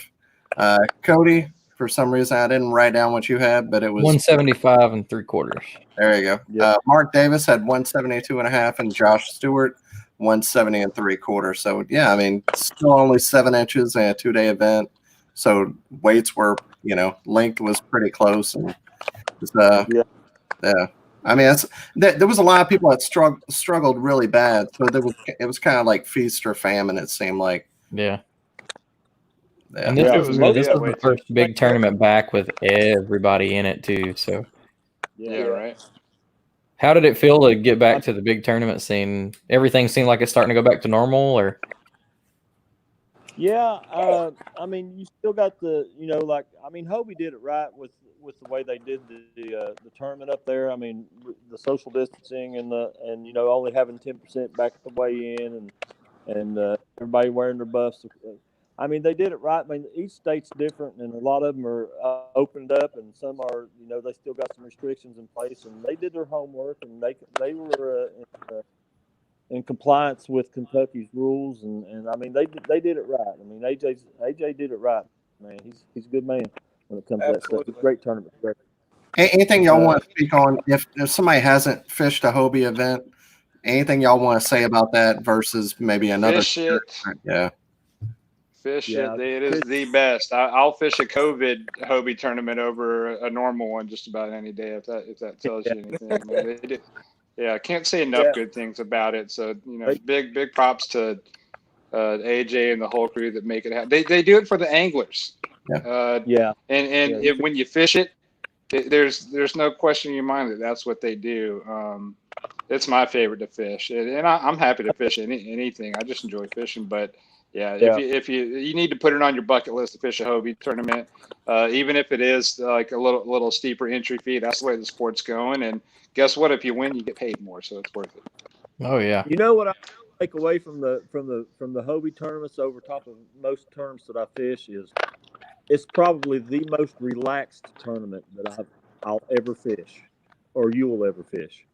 Cody, for some reason I didn't write down what you had, but it was 175 3/4. There you go. Yep. Mark Davis had 172.5, and Josh Stewart 170 3/4. So yeah, I mean, still only 7 inches and a 2-day event. So weights were, length was pretty close, and yeah. I mean, there was a lot of people that struggled really bad. So it was kind of like feast or famine. It seemed like. Yeah. And this was the first big tournament back with everybody in it too. So. Yeah. Right. How did it feel to get back to the big tournament scene? Everything seemed like it's starting to go back to normal, or? Yeah, I mean, you still got Hobie did it right with the way they did the tournament up there. I mean, the social distancing and only having 10% back at the weigh in and everybody wearing their buffs. I mean, they did it right. I mean, each state's different, and a lot of them are opened up, and some are, they still got some restrictions in place. And they did their homework, and they were in compliance with Kentucky's rules, and I mean, they did it right. I mean, AJ did it right, man. He's a good man when it comes to that stuff. It's a great tournament. Great. Anything y'all want to speak on? If somebody hasn't fished a Hobie event, anything y'all want to say about that versus maybe another? Fish it. Yeah. Fish it. It is the best. I'll fish a COVID Hobie tournament over a normal one just about any day if that tells you anything. I can't say enough good things about it. So big props to AJ and the whole crew that make it happen. They do it for the anglers. Yeah. And when you fish it, there's no question in your mind that that's what they do. It's my favorite to fish, and I'm happy to fish anything. I just enjoy fishing, but yeah, if you need to put it on your bucket list to fish a Hobie tournament, even if it is like a little steeper entry fee, that's the way the sport's going. And guess what? If you win, you get paid more, so it's worth it. Oh yeah. You know what I take away from the Hobie tournaments over top of most tournaments that I fish is it's probably the most relaxed tournament that I'll ever fish, or you will ever fish.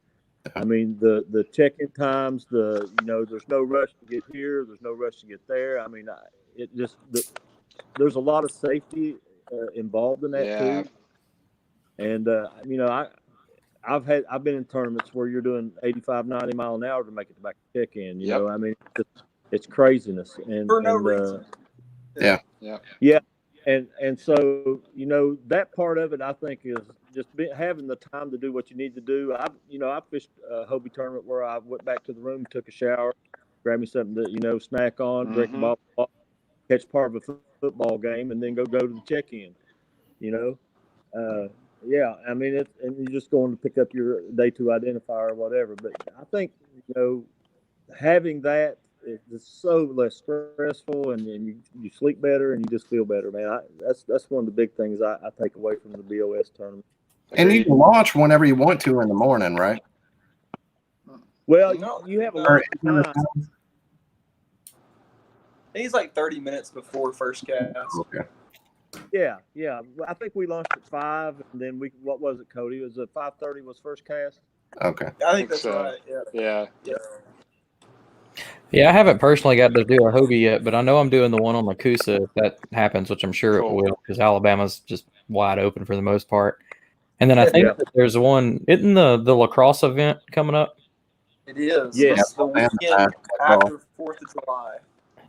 I mean, the check-in times, there's no rush to get here, there's no rush to get there. I mean, there's a lot of safety involved in that too. And I've been in tournaments where you're doing 85, 90 mile an hour to make it to back to check-in. You know, I mean, it's craziness. And For no reason. Yeah. And so, that part of it, I think, is just having the time to do what you need to do. I fished a Hobie tournament where I went back to the room, took a shower, grabbed me something to, snack on, drink a bottle of water, catch part of a football game, and then go to the check-in, Yeah, I mean, and you're just going to pick up your day 2 identifier or whatever. But I think, having that is so less stressful, and you sleep better and you just feel better, man. That's one of the big things I take away from the B.O.S. tournament. And you can launch whenever you want to in the morning, right? Well, you have a lot of time. I think it's like 30 minutes before first cast. Okay. Yeah. I think we launched at 5, and then what was it, Cody? Was it 5:30 was first cast? Okay. I think that's right. Yeah. Yeah, I haven't personally got to do a Hobie yet, but I know I'm doing the one on the Coosa if that happens, which I'm sure it will, because Alabama's just wide open for the most part. And then I think that there's one, isn't the lacrosse event coming up? It is. Yeah. It's the weekend after 4th of July.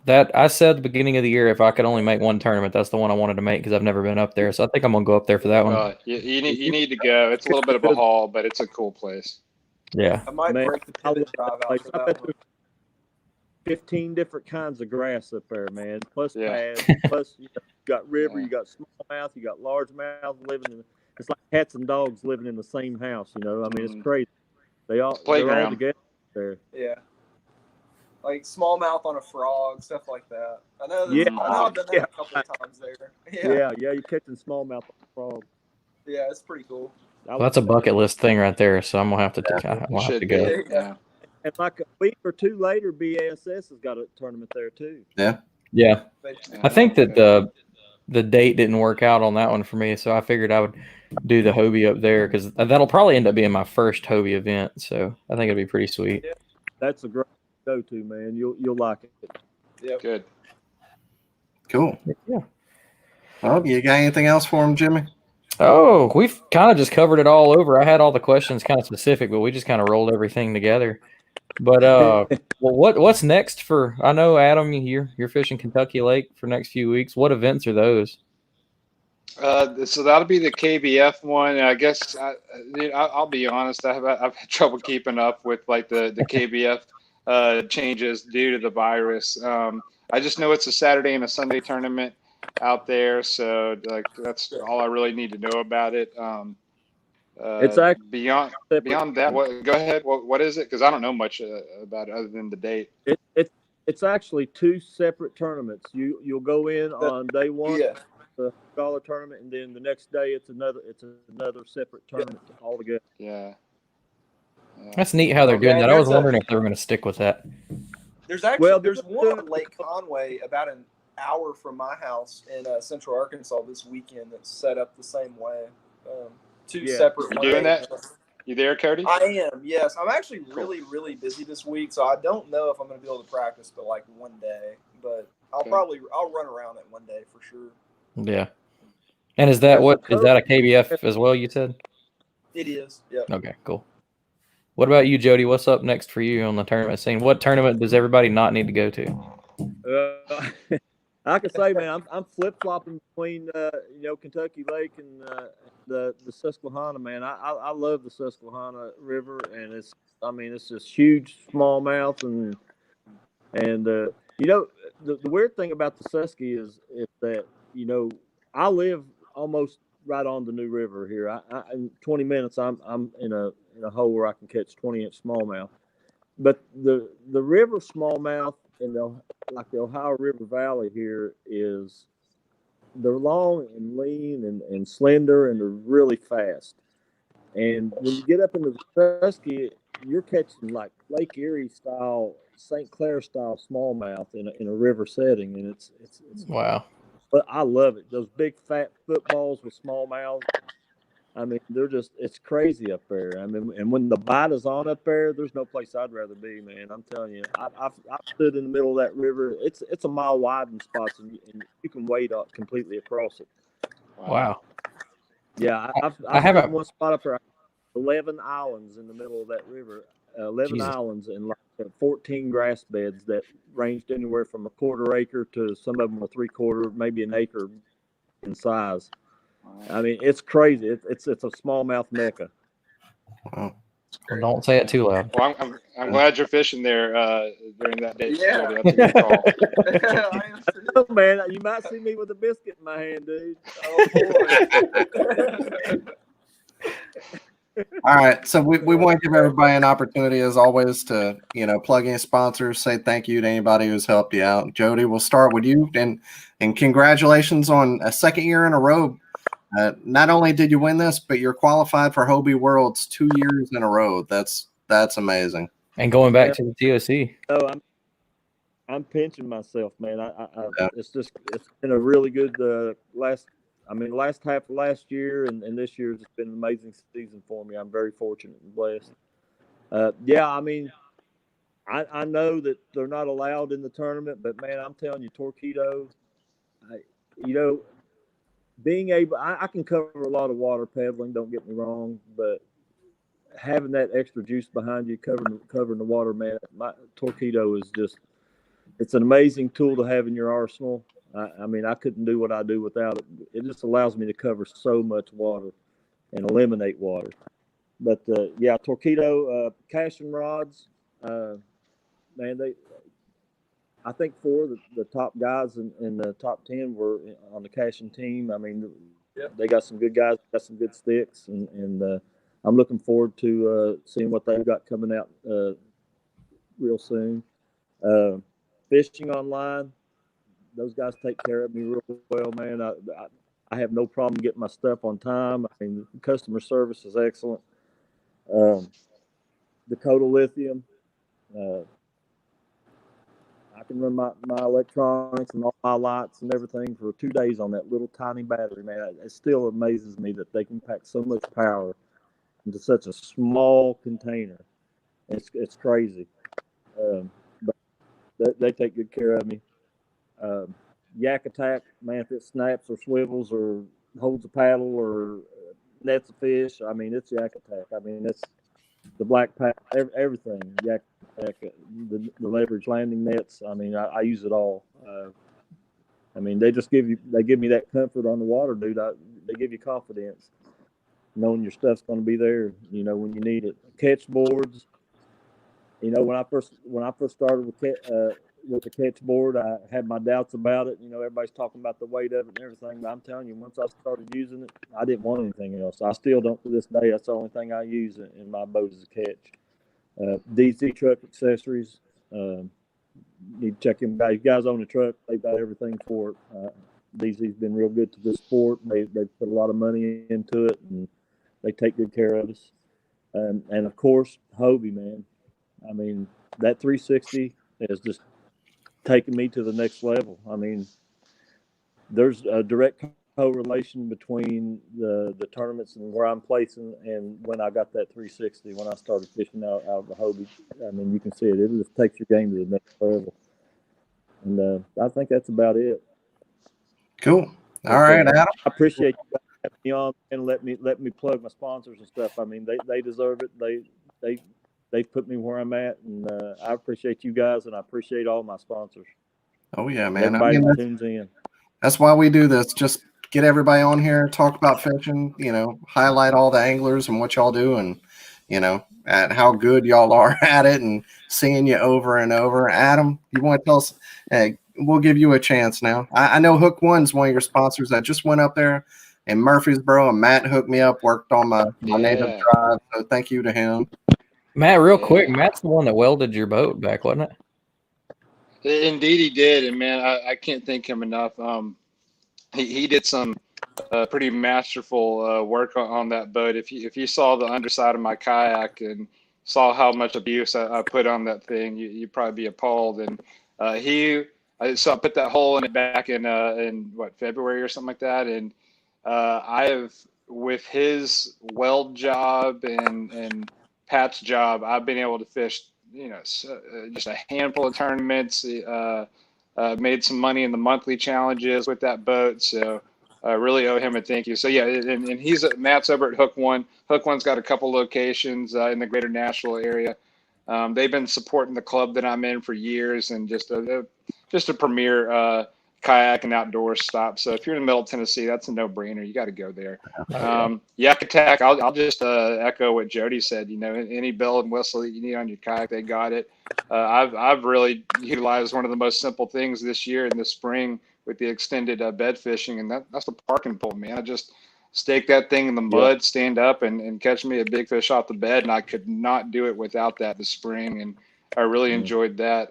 That I said at the beginning of the year, if I could only make one tournament, that's the one I wanted to make because I've never been up there. So I think I'm gonna go up there for that one. You need to go. It's a little bit of a haul, but it's a cool place. Yeah. I might break the pivot drive out for that one. 15 different kinds of grass up there, man. Plus pads, plus you got river, you got smallmouth, you got largemouth living in. It's like cats and dogs living in the same house. I mean, it's crazy. They're all together there. Yeah. Like smallmouth on a frog, stuff like that. I know I've done that a couple of times there. Yeah, you're catching smallmouth on a frog. Yeah, it's pretty cool. Well, that's a bucket list thing right there. So I'm gonna have to go. Yeah. And like a week or 2 later, B.S. has got a tournament there too. Yeah. I think that the date didn't work out on that one for me, so I figured I would do the Hobie up there because that'll probably end up being my first Hobie event. So I think it'd be pretty sweet. Yeah. That's a great go-to, man. You'll like it. Yep. Good. Cool. Yeah. Well, you got anything else for him, Jimmy? Oh, we've kind of just covered it all over. I had all the questions kind of specific, but we just kind of rolled everything together. But well, what's next for? I know Adam, you're fishing Kentucky Lake for next few weeks. What events are those? So that'll be the KBF one. I guess I'll be honest. I've had trouble keeping up with like the KBF changes due to the virus. I just know it's a Saturday and a Sunday tournament out there, so like that's all I really need to know about it. It's actually beyond that. Go ahead. What is it? Because I don't know much about it other than the date. It's actually 2 separate tournaments. You'll go in on day 1, the scholar tournament, and then the next day it's another separate tournament altogether. Yeah. That's neat how they're doing that. I was wondering if they were going to stick with that. There's actually there's one on Lake Conway about an hour from my house in Central Arkansas this weekend that's set up the same way. 2 separate. You doing that? You there, Cody? I am. Yes, I'm actually really, really busy this week, so I don't know if I'm going to be able to practice, but like one day. But I'll run around it one day for sure. Yeah. And is that a KBF as well? You said it is. Yeah. Okay. Cool. What about you, Jody? What's up next for you on the tournament scene? What tournament does everybody not need to go to? I can say, man, I'm flip flopping between Kentucky Lake and the Susquehanna, man. I love the Susquehanna River, and it's just huge smallmouth and the weird thing about the Susky is that I live almost right on the New River here. In 20 minutes, I'm in a hole where I can catch 20-inch smallmouth. But the river smallmouth in the Ohio River Valley here they're long and lean and slender, and they're really fast. And when you get up into the Husky, you're catching like Lake Erie style, St. Clair style smallmouth in a river setting, and it's Wow. But I love it. Those big fat footballs with smallmouth. I mean, it's crazy up there. I mean, and when the bite is on up there, there's no place I'd rather be, man. I'm telling you, I've stood in the middle of that river. It's a mile wide in spots, and you can wade up completely across it. Wow. Yeah, I I've haven't- in one spot up there, 11 islands in the middle of that river. 11 Jesus. islands and like 14 grass beds that ranged anywhere from a quarter acre to some of them were 3/4, maybe an acre in size. I mean, it's crazy. It's a smallmouth mecca. Wow. Well, don't say it too loud. Well, I'm glad you're fishing there during that day, Yeah. Jody. That's a good call. Oh, man, you might see me with a biscuit in my hand, dude. Oh, boy. All right. So we want to give everybody an opportunity, as always, to, plug in sponsors, say thank you to anybody who's helped you out. Jody, we'll start with you. And congratulations on a second year in a row. Not only did you win this, but you're qualified for Hobie Worlds 2 years in a row. That's amazing. And going back to the TOC. Oh, I'm pinching myself, man. It's been a really good last half of last year and this year has been an amazing season for me. I'm very fortunate and blessed. I mean, I know that they're not allowed in the tournament, but man, I'm telling you, Torpedo, being able, I can cover a lot of water pedaling, don't get me wrong, but having that extra juice behind you, covering the water, man, my Torpedo is it's an amazing tool to have in your arsenal. I mean, I couldn't do what I do without it. It just allows me to cover so much water and eliminate water. But Torpedo, casting rods, man, I think 4 of the top guys in the top 10 were on the cashing team. I mean, they got some good guys, got some good sticks, and I'm looking forward to seeing what they've got coming out real soon. Fishing online, those guys take care of me real well, man. I have no problem getting my stuff on time. I mean, the customer service is excellent. Dakota Lithium, I can run my electronics and all my lights and everything for 2 days on that little tiny battery, man. It still amazes me that they can pack so much power into such a small container. It's crazy. But they take good care of me. Yak Attack, man, if it snaps or swivels or holds a paddle or nets a fish, I mean, it's Yak Attack. I mean, it's the black pack, everything. Yak Attack, the leverage landing nets. I mean, I use it all. I mean, they give me that comfort on the water, dude. They give you confidence, knowing your stuff's going to be there, when you need it. Catch boards. When I first started with the catch board, I had my doubts about it. Everybody's talking about the weight of it and everything. But I'm telling you, once I started using it, I didn't want anything else. I still don't to this day. That's the only thing I use in my boat is a catch. DZ truck accessories. Need to check them out. You guys own a truck, they've got everything for it. DZ's been real good to the sport. They put a lot of money into it, and they take good care of us. And of course, Hobie, man. I mean, that 360 is just taking me to the next level. I mean, there's a direct correlation between the tournaments and where I'm placing and when I got that 360, when I started fishing out of the Hobie. I mean, you can see it. It just takes your game to the next level. And I think that's about it. Cool. All right, Adam. I appreciate you guys having me on and let me plug my sponsors and stuff. I mean, they deserve it. They put me where I'm at, and I appreciate you guys, and I appreciate all my sponsors. Oh yeah, man. Everybody that tunes in. That's why we do this. Just get everybody on here, talk about fishing, highlight all the anglers and what y'all do, and at how good y'all are at it, and seeing you over and over. Adam, you want to tell us? We'll give you a chance now. I know Hook One's one of your sponsors that just went up there in Murfreesboro, and Matt hooked me up, worked on my native Yeah. drive. So thank you to him. Matt, real Yeah. quick, Matt's the one that welded your boat back, wasn't it? Indeed, he did, and man, I can't thank him enough. He did some pretty masterful work on that boat. If you saw the underside of my kayak and saw how much abuse I put on that thing, you'd probably be appalled. And so I put that hole in it back in what, February or something like that. And I have, with his weld job and Pat's job, I've been able to fish, just a handful of tournaments. Made some money in the monthly challenges with that boat. So I really owe him a thank you. So yeah, and Matt's over at Hook One. Hook One's got a couple locations in the greater Nashville area. They've been supporting the club that I'm in for years, and just a premier kayak and outdoor stop. So if you're in the middle of Tennessee, that's a no-brainer. You got to go there. Yak Attack, I'll just echo what Jody said. Any bell and whistle that you need on your kayak, they got it. I've really utilized one of the most simple things this year in the spring with the extended bed fishing, and that's the parking pole, man. I just stake that thing in the mud, stand up, and catch me a big fish off the bed, and I could not do it without that this spring, and I really enjoyed that.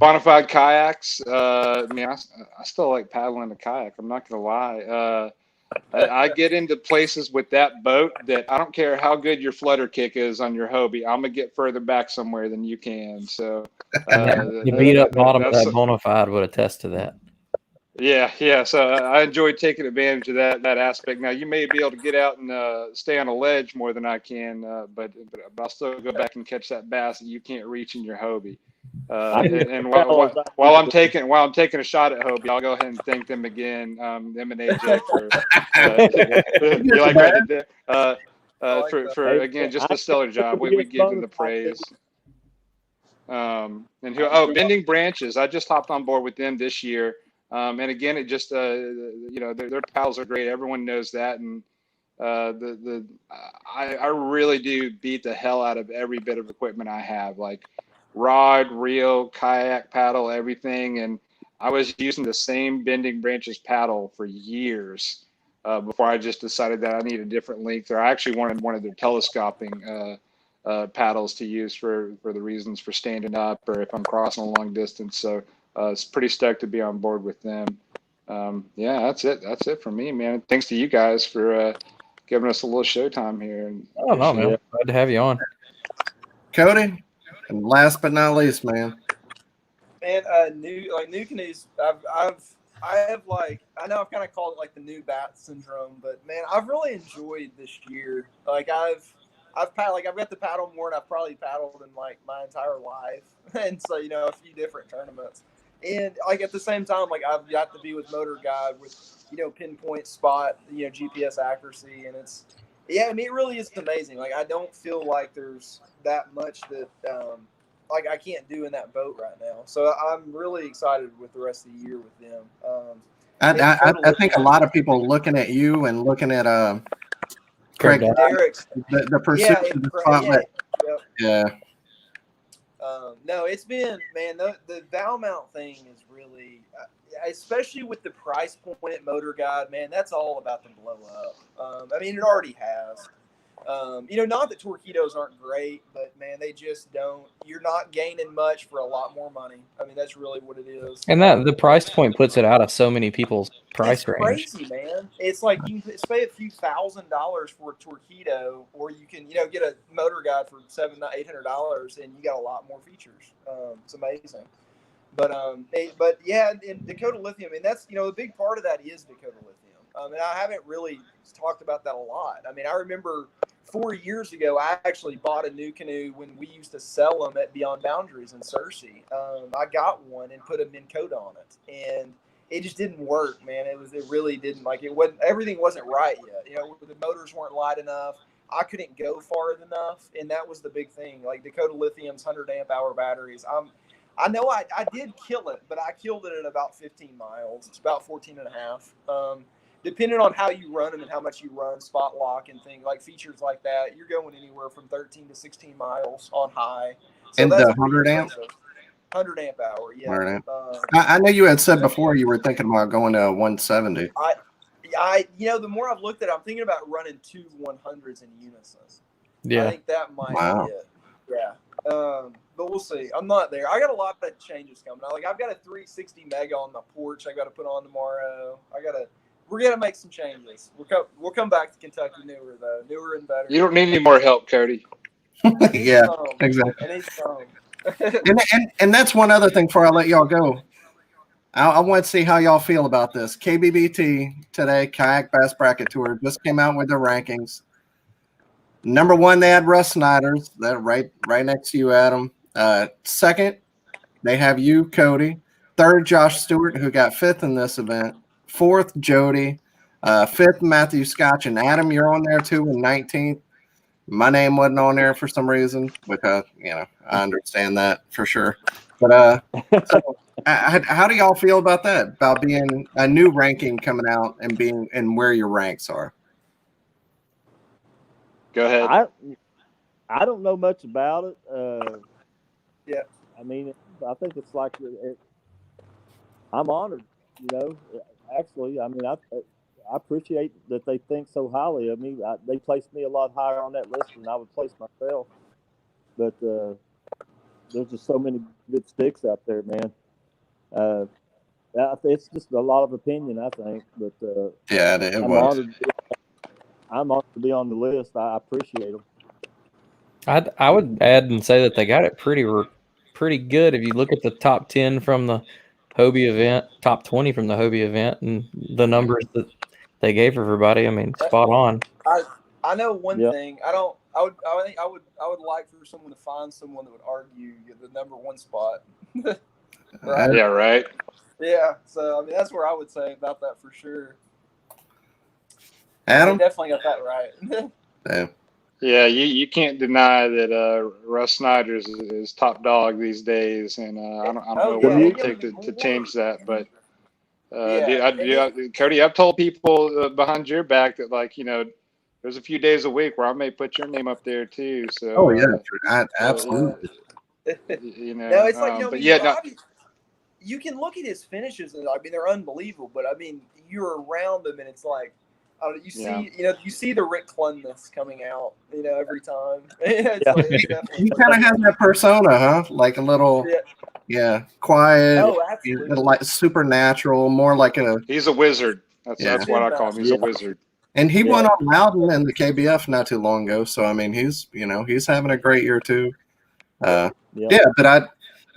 Bonafide kayaks, man, I still like paddling a kayak. I'm not gonna lie. I get into places with that boat that I don't care how good your flutter kick is on your Hobie. I'm gonna get further back somewhere than you can. So The beat up bottom of that Bonafide would attest to that. Yeah. So I enjoyed taking advantage of that aspect. Now you may be able to get out and stay on a ledge more than I can, but I'll still go back and catch that bass that you can't reach in your Hobie. And while I'm taking a shot at Hobie, I'll go ahead and thank them again, them and AJ for you like what I did there? For again, just a stellar job. We give them the praise. Bending Branches, I just hopped on board with them this year. And again, it just their paddles are great. Everyone knows that, and I really do beat the hell out of every bit of equipment I have, like rod, reel, kayak, paddle, everything. And I was using the same Bending Branches paddle for years before I just decided that I need a different length. Or I actually wanted one of their telescoping paddles to use for the reasons for standing up or if I'm crossing a long distance. So it's pretty stoked to be on board with them. That's it for me, man. Thanks to you guys for giving us a little showtime here. Oh no, man! Glad to have you on, Cody. And last but not least, man. New canoes. I know I've kind of called it like the new bat syndrome, but man, I've really enjoyed this year. Like I've paddled, like I've got to paddle more than I've probably paddled in like my entire life, and so a few different tournaments. And like at the same time, like I've got to be with Motor Guide with pinpoint spot, GPS accuracy, and it really is amazing. Like I don't feel like there's that much that like I can't do in that boat right now. So I'm really excited with the rest of the year with them. I think a lot of people looking at you and looking at Craig Derek's the pursuit of the spotlight. Yeah. No, it's been, man, the bow mount thing is really, especially with the price point at Motor Guide, man, that's all about to blow up. It already has. Not that Torpedoes aren't great, but man, they just don't. You're not gaining much for a lot more money. That's really what it is. And that the price point puts it out of so many people's price range. Crazy, man. It's like you can pay a few $1,000s for a Torpedo, or you can, get a Motor Guide for $700-800, and you got a lot more features. It's amazing. But yeah, in Dakota Lithium, and that's the big part of that is Dakota Lithium. And I haven't really talked about that a lot. I remember 4 years ago, I actually bought a new canoe when we used to sell them at Beyond Boundaries in Searcy. I got one and put a Minn Kota on it, and it just didn't work, man. It really didn't. Like everything wasn't right yet. The motors weren't light enough. I couldn't go far enough, and that was the big thing. Like Dakota Lithium's 100 amp hour batteries. I know I did kill it, but I killed it at about 15 miles. It's about 14 and a half. Depending on how you run them and how much you run spot lock and things like features like that, you're going anywhere from 13 to 16 miles on high. So and the 100 amp? 100 amp hour, yeah. 100 amp. I know you had said before you were thinking about going to 170. the more I've looked at it, I'm thinking about running 2 100s in unison. Yeah. I think that might Wow. be it. Yeah. But we'll see. I'm not there. I got a lot of changes coming. I've got a 360 mega on the porch I got to put on tomorrow. We're gonna make some changes. We'll come back to Kentucky newer though, newer and better. You don't need any more help, Cody. Yeah, exactly. And that's one other thing before I let y'all go. I want to see how y'all feel about this. KBBT today, Kayak Bass Bracket Tour, just came out with their rankings. Number 1, they had Russ Snyder's, that right next to you, Adam. Second, they have you, Cody. Third, Josh Stewart, who got 5th in this event. 4th, Jody. 5th, Matthew Scotch. And Adam, you're on there too in 19th. My name wasn't on there for some reason, which I understand that for sure. But so how do y'all feel about that? About being a new ranking coming out and being and where your ranks are? Go ahead. I don't know much about it. Yeah. I mean, I think it's like I'm honored. Actually, I mean, I appreciate that they think so highly of me. They placed me a lot higher on that list than I would place myself. But there's just so many good sticks out there, man. It's just a lot of opinion, I think. But yeah, it was. I'm honored to be on the list. I appreciate them. I would add and say that they got it pretty good. If you look at the top 10 from the Hobie event, top 20 from the Hobie event, and the numbers that they gave everybody, I mean, spot on. I know one thing. I think I would like for someone to find someone that would argue the number 1 spot. Right? Yeah, right. Yeah. So I mean, that's where I would say about that for sure. Adam, they definitely got that right. yeah. Yeah, you can't deny that Russ Snyder's is top dog these days, and I don't know what it would take to change that. But Cody, I've told people behind your back that there's a few days a week where I may put your name up there too. So Absolutely. No, it's like you can look at his finishes and I mean they're unbelievable, but I mean you're around them and it's like you see the Rick Clunness coming out, every time. He kind of has that persona, huh? Like a little, quiet, like supernatural, more like a. He's a wizard. That's what I call him. He's a wizard. And he went on Loudon in the KBF not too long ago, so I mean he's having a great year too. But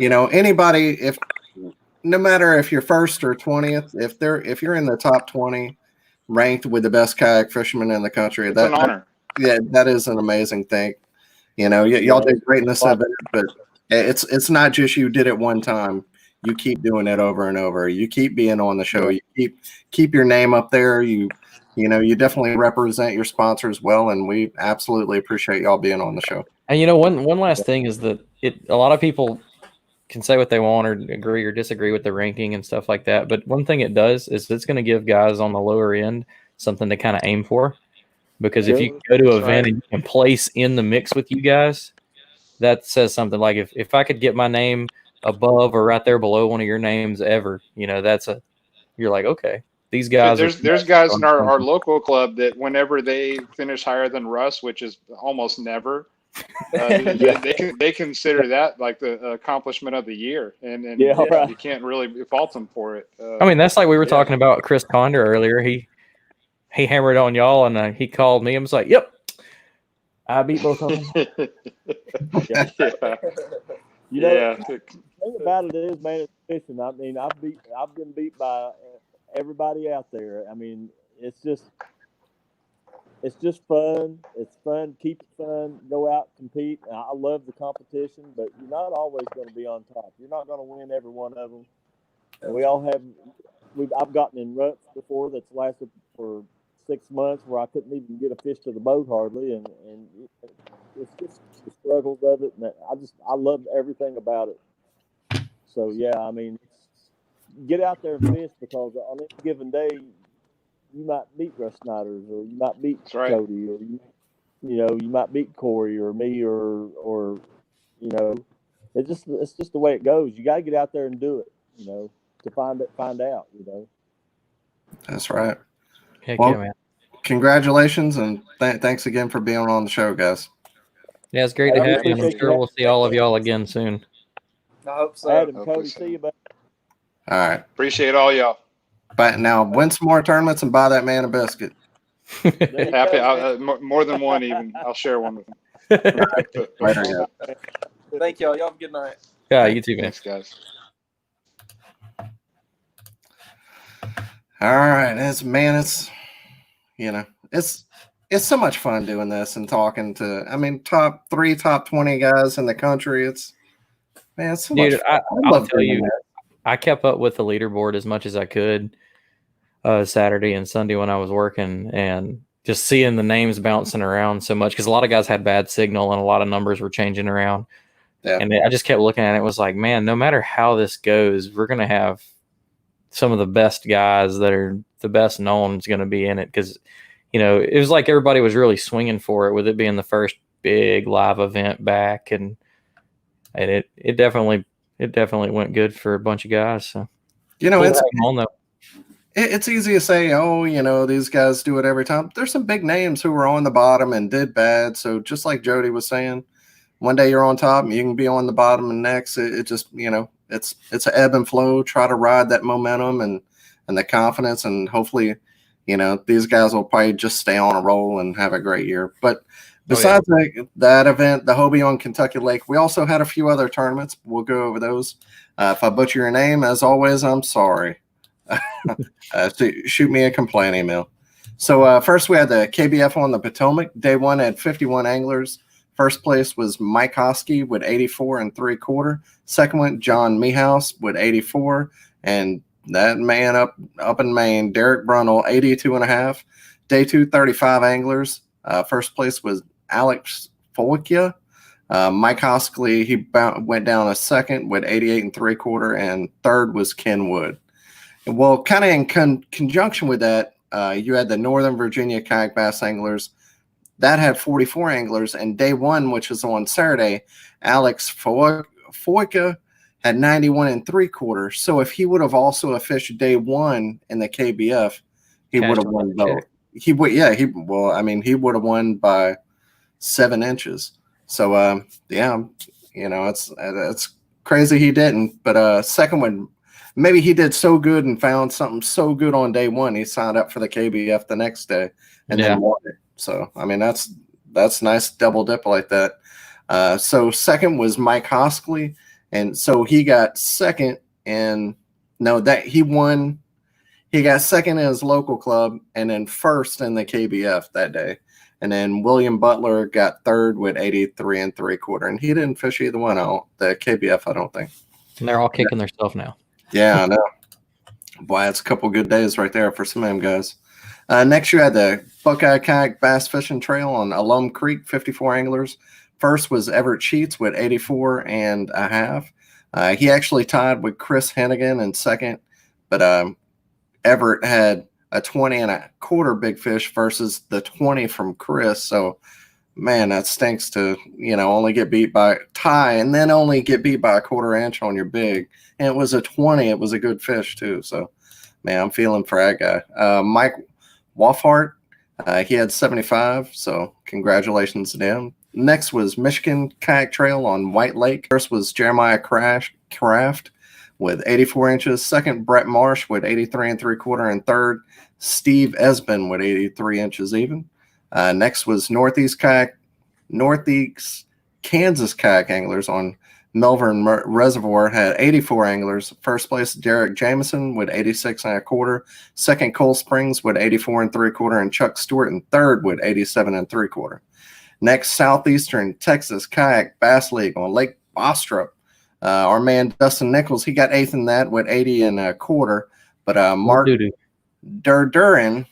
anybody, no matter if you're first or 20th, if you're in the top 20. Ranked with the best kayak fishermen in the country. It's an honor. That is an amazing thing. Y'all did great in this event, but it's not just you did it one time. You keep doing it over and over. You keep being on the show. You keep your name up there. You definitely represent your sponsors well, and we absolutely appreciate y'all being on the show. And one last thing is that a lot of people can say what they want or agree or disagree with the ranking and stuff like that. But one thing it does is it's going to give guys on the lower end something to kind of aim for. Because if you go to an event and you can place in the mix with you guys, that says something. Like if I could get my name above or right there below one of your names ever, you're like, okay, these guys. There's guys in our local club that whenever they finish higher than Russ, which is almost never, they consider that like the accomplishment of the year, and you can't really fault them for it. I mean, that's like we were talking about Chris Condor earlier. He hammered on y'all, and he called me and was like, "Yep, I beat both of them." The thing about it is, man, it's fishing. I mean, I've been beat by everybody out there. I mean, it's just fun. It's fun. Keep it fun. Go out, compete. I love the competition, but you're not always going to be on top. You're not going to win every one of them. And we all have. I've gotten in ruts before that's lasted for 6 months where I couldn't even get a fish to the boat hardly, and it's just the struggles of it. And I love everything about it. So I mean, get out there and fish because on any given day. You might beat Russ Snyder's, or you might beat Cody, or you might beat Corey or me, or it's just the way it goes. You got to get out there and do it, to find out. That's right. Heck Well, yeah, man. Congratulations, and thanks again for being on the show, guys. Yeah, it's great to Hey, have you, and I'm appreciate sure you. we'll see all of y'all again soon. I hope so. Adam, Hopefully Cody, so. see you back. All right. Appreciate all y'all. But now win some more tournaments and buy that man a biscuit. There you Happy, go, more than one even. I'll share one with them. Later, guys. Thank y'all. Y'all have a good night. Yeah, you too, man. Thanks, guys. All right, it's so much fun doing this and talking to top 3, top 20 guys in the country. It's so much Dude, fun. I'll tell you, I kept up with the leaderboard as much as I could Saturday and Sunday when I was working, and just seeing the names bouncing around so much, because a lot of guys had bad signal and a lot of numbers were changing around. Yeah. And I just kept looking at it. It was like, man, no matter how this goes, we're going to have some of the best guys that are the best known is going to be in it, because it was like everybody was really swinging for it, with it being the first big live event back, and it definitely went good for a bunch of guys. So it's easy to say, these guys do it every time. There's some big names who were on the bottom and did bad. So just like Jody was saying, one day you're on top and you can be on the bottom, and next it just it's an ebb and flow. Try to ride that momentum and the confidence, and hopefully these guys will probably just stay on a roll and have a great year. But besides that event, the Hobie on Kentucky Lake, we also had a few other tournaments. We'll go over those. If I butcher your name, as always, I'm sorry. Shoot me a complaint email. So first we had the KBF on the Potomac. Day 1 had 51 anglers. First place was Mike Hosky with 84 3/4. Second went John Mehouse with 84, and that man up in Maine, Derek Brundle, 82.5. Day 2, 35 anglers. First place was Alex Folkia. Mike Hoskley, he went down a second with 88 3/4, and third was Ken Wood. Well, kind of in conjunction with that, you had the Northern Virginia Kayak Bass Anglers. That had 44 anglers. And day 1, which was on Saturday, Alex Foyka had 91 3/4. So if he would have also fished day 1 in the KBF, he would have won both. He would have won by 7 inches. So it's crazy he didn't. But second one, maybe he did so good and found something so good on day 1, he signed up for the KBF the next day and then won it. So that's nice double dip like that. So second was Mike Hoskley, and so he got second, and he won. He got second in his local club, and then first in the KBF that day. And then William Butler got third with 83 3/4, and he didn't fish either one out the KBF, I don't think. And they're all kicking themselves now. Yeah, I know. Boy, it's a couple good days right there for some of them guys. Next, you had the Buckeye Kayak Bass Fishing Trail on Alum Creek, 54 anglers. First was Everett Sheets with 84.5. He actually tied with Chris Hennigan in second, but Everett had a 20 1/4 big fish versus the 20 from Chris. So, man, that stinks to only get beat by tie and then only get beat by a 1/4 inch on your big. And it was a 20. It was a good fish too. So, man, I'm feeling for that guy. Mike Woffhart, he had 75. So, congratulations to him. Next was Michigan Kayak Trail on White Lake. First was Jeremiah Craft with 84 inches. Second, Brett Marsh with 83 3/4. And third, Steve Esben with 83 inches even. Next was Northeast Kansas Kayak Anglers on Melbourne Reservoir, had 84 anglers. First place, Derek Jameson with 86 1/4. Second, Cole Springs with 84 3/4, and Chuck Stewart in third with 87 3/4. Next, Southeastern Texas Kayak Bass League on Lake Bostrup. Our man Dustin Nichols, he got 8th in that with 80 1/4. But Mark Durdurin,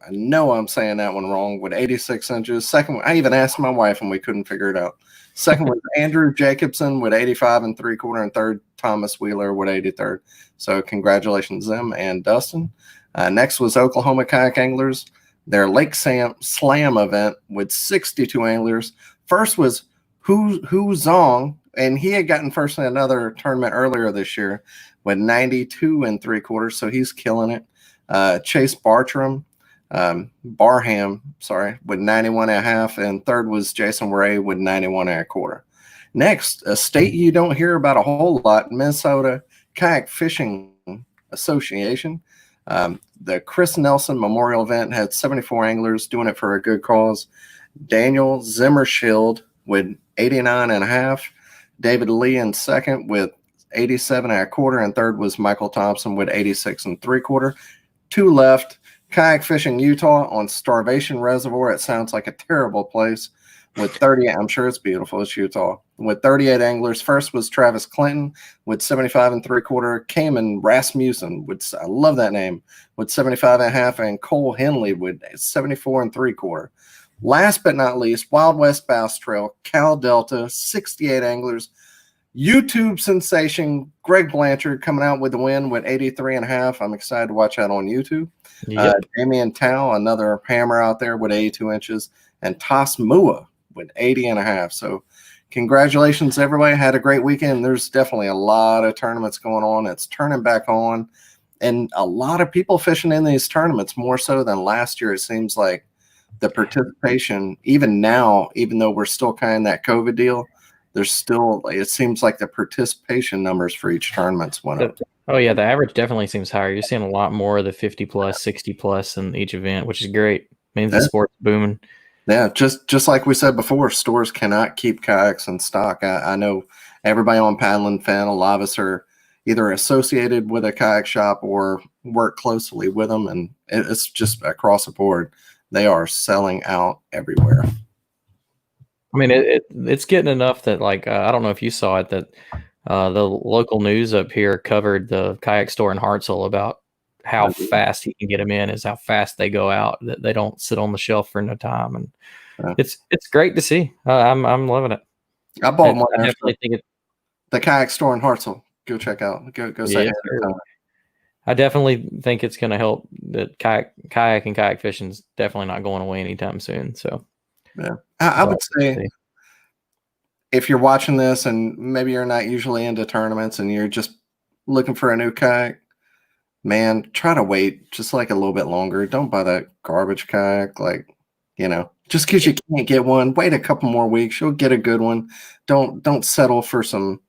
I know I'm saying that one wrong, with 86 inches. Second, I even asked my wife and we couldn't figure it out. Second was Andrew Jacobson with 85 3/4, and third, Thomas Wheeler with 83rd. So congratulations them and Dustin. Next was Oklahoma Kayak Anglers, their Lake Slam event with 62 anglers. First was Hu Zong, and he had gotten first in another tournament earlier this year with 92 3/4, so he's killing it. Chase Bartram, Barham, with 91.5, and third was Jason Ray with 91.25. Next, a state you don't hear about a whole lot, Minnesota Kayak Fishing Association. The Chris Nelson Memorial event had 74 anglers doing it for a good cause. Daniel Zimmerschild with 89.5. David Lee in second with 87.25, and third was Michael Thompson with 86.75. Two left. Kayak Fishing Utah on Starvation Reservoir. It sounds like a terrible place. With 30, I'm sure it's beautiful. It's Utah. With 38 anglers. First was Travis Clinton with 75.75. Cayman Rasmussen, I love that name, with 75.5, and Cole Henley with 74.75. Last but not least, Wild West Bass Trail, Cal Delta, 68 anglers. YouTube sensation Greg Blanchard coming out with the win with 83.5. I'm excited to watch that on YouTube. Yep. Damian Tao, another hammer out there with 82 inches, and Toss Mua with 80.5. So congratulations, everybody. Had a great weekend. There's definitely a lot of tournaments going on. It's turning back on, and a lot of people fishing in these tournaments, more so than last year. It seems like the participation, even now, even though we're still kind of in that COVID deal, there's still, it seems like the participation numbers for each tournament's went up. Oh yeah, the average definitely seems higher. You're seeing a lot more of the 50 plus, 60 plus in each event, which is great. Means the sport's booming. Yeah, just like we said before, stores cannot keep kayaks in stock. I know everybody on Paddling Fin, a lot of us are either associated with a kayak shop or work closely with them, and it's just across the board. They are selling out everywhere. I mean, it's getting enough that, like, I don't know if you saw it, that the local news up here covered the kayak store in Hartselle about how fast he can get them in, is how fast they go out, that they don't sit on the shelf for no time. And it's great to see. I'm loving it. I bought one. I definitely think the kayak store in Hartselle. Go check out. Go say it. I definitely think it's going to help. That kayak and kayak fishing is definitely not going away anytime soon. So yeah, I would say if you're watching this and maybe you're not usually into tournaments and you're just looking for a new kayak, man, try to wait just like a little bit longer. Don't buy that garbage kayak. Like, just because you can't get one, wait a couple more weeks. You'll get a good one. Don't settle for some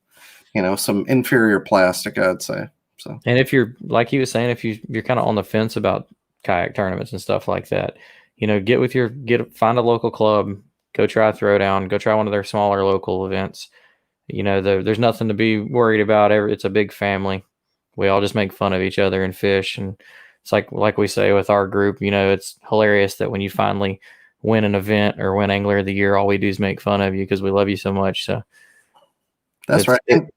inferior plastic, I'd say. So, and if you're, like he was saying, if you're kind of on the fence about kayak tournaments and stuff like that, find a local club, go try a throwdown, go try one of their smaller local events. There's nothing to be worried about. It's a big family. We all just make fun of each other and fish. And it's like we say with our group, it's hilarious that when you finally win an event or win Angler of the Year, all we do is make fun of you because we love you so much. So that's right. And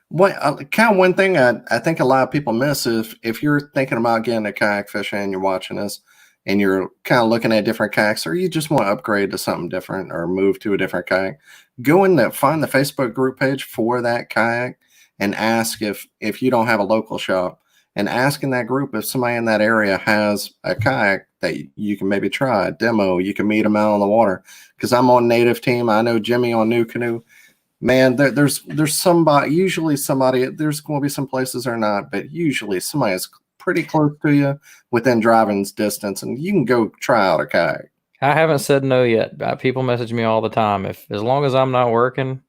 one thing I think a lot of people miss is if you're thinking about getting a kayak fishing and you're watching this and you're kind of looking at different kayaks, or you just want to upgrade to something different or move to a different kayak, go in find the Facebook group page for that kayak and ask if you don't have a local shop, and ask in that group if somebody in that area has a kayak that you can maybe try a demo. You can meet them out on the water, because I'm on Native Team. I know Jimmy on New Canoe. Man, there's somebody, usually somebody, there's going to be some places or not, but usually somebody is pretty close to you within driving distance, and you can go try out a kayak. I haven't said no yet. People message me all the time. As long as I'm not working,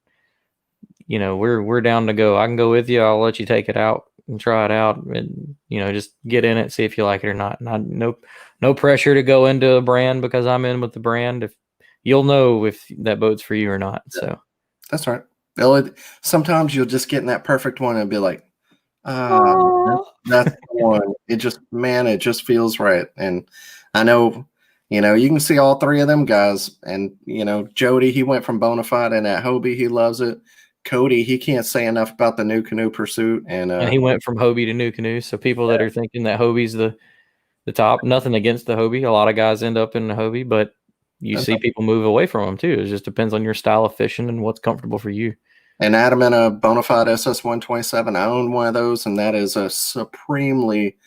we're down to go. I can go with you. I'll let you take it out and try it out, and just get in it, see if you like it or not. And no pressure to go into a brand because I'm in with the brand. If you'll know if that boat's for you or not. So that's right. Sometimes you'll just get in that perfect one and be like, that's the one. It just feels right. And I know, you can see all three of them guys. And, Jody, he went from Bonafide, and at Hobie, he loves it. Cody, he can't say enough about the New Canoe Pursuit. And he went from Hobie to New Canoe. So people that are thinking that Hobie's the top, nothing against the Hobie. A lot of guys end up in the Hobie, but you see people move away from them too. It just depends on your style of fishing and what's comfortable for you. And Adam in a Bonafide SS-127, I own one of those, and that is a supremely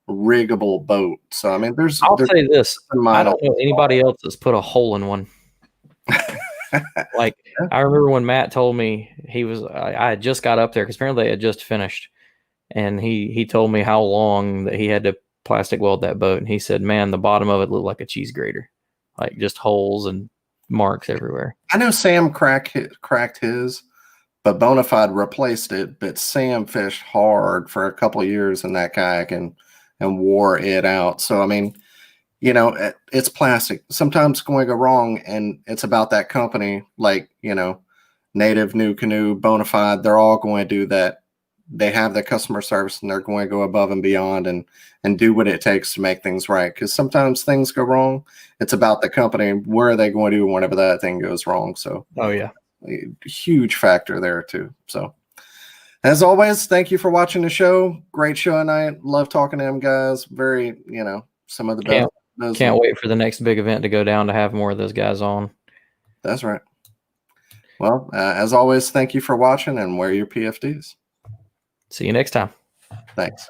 riggable boat. So, I mean, I'll say this. I don't know anybody else that's put a hole in one. Like, I remember when Matt told me I had just got up there, because apparently they had just finished, and he told me how long that he had to plastic weld that boat, and he said, man, the bottom of it looked like a cheese grater, like just holes and marks everywhere. I know Sam cracked his, but Bonafide replaced it. But Sam fished hard for a couple of years in that kayak and wore it out. So I mean, you know, it's plastic. Sometimes it's going to go wrong, and it's about that company. Like, you know, Native, New Canoe, Bonafide, they're all going to do that. They have the customer service, and they're going to go above and beyond and do what it takes to make things right. Because sometimes things go wrong. It's about the company. Where are they going to do whenever that thing goes wrong? So, Oh yeah, a huge factor there too. So, as always, thank you for watching the show. Great show tonight. Love talking to them guys. Very, you know, some of the best. Can't wait for the next big event to go down to have more of those guys on. That's right. Well, as always, thank you for watching, and wear your PFDs. See you next time. Thanks.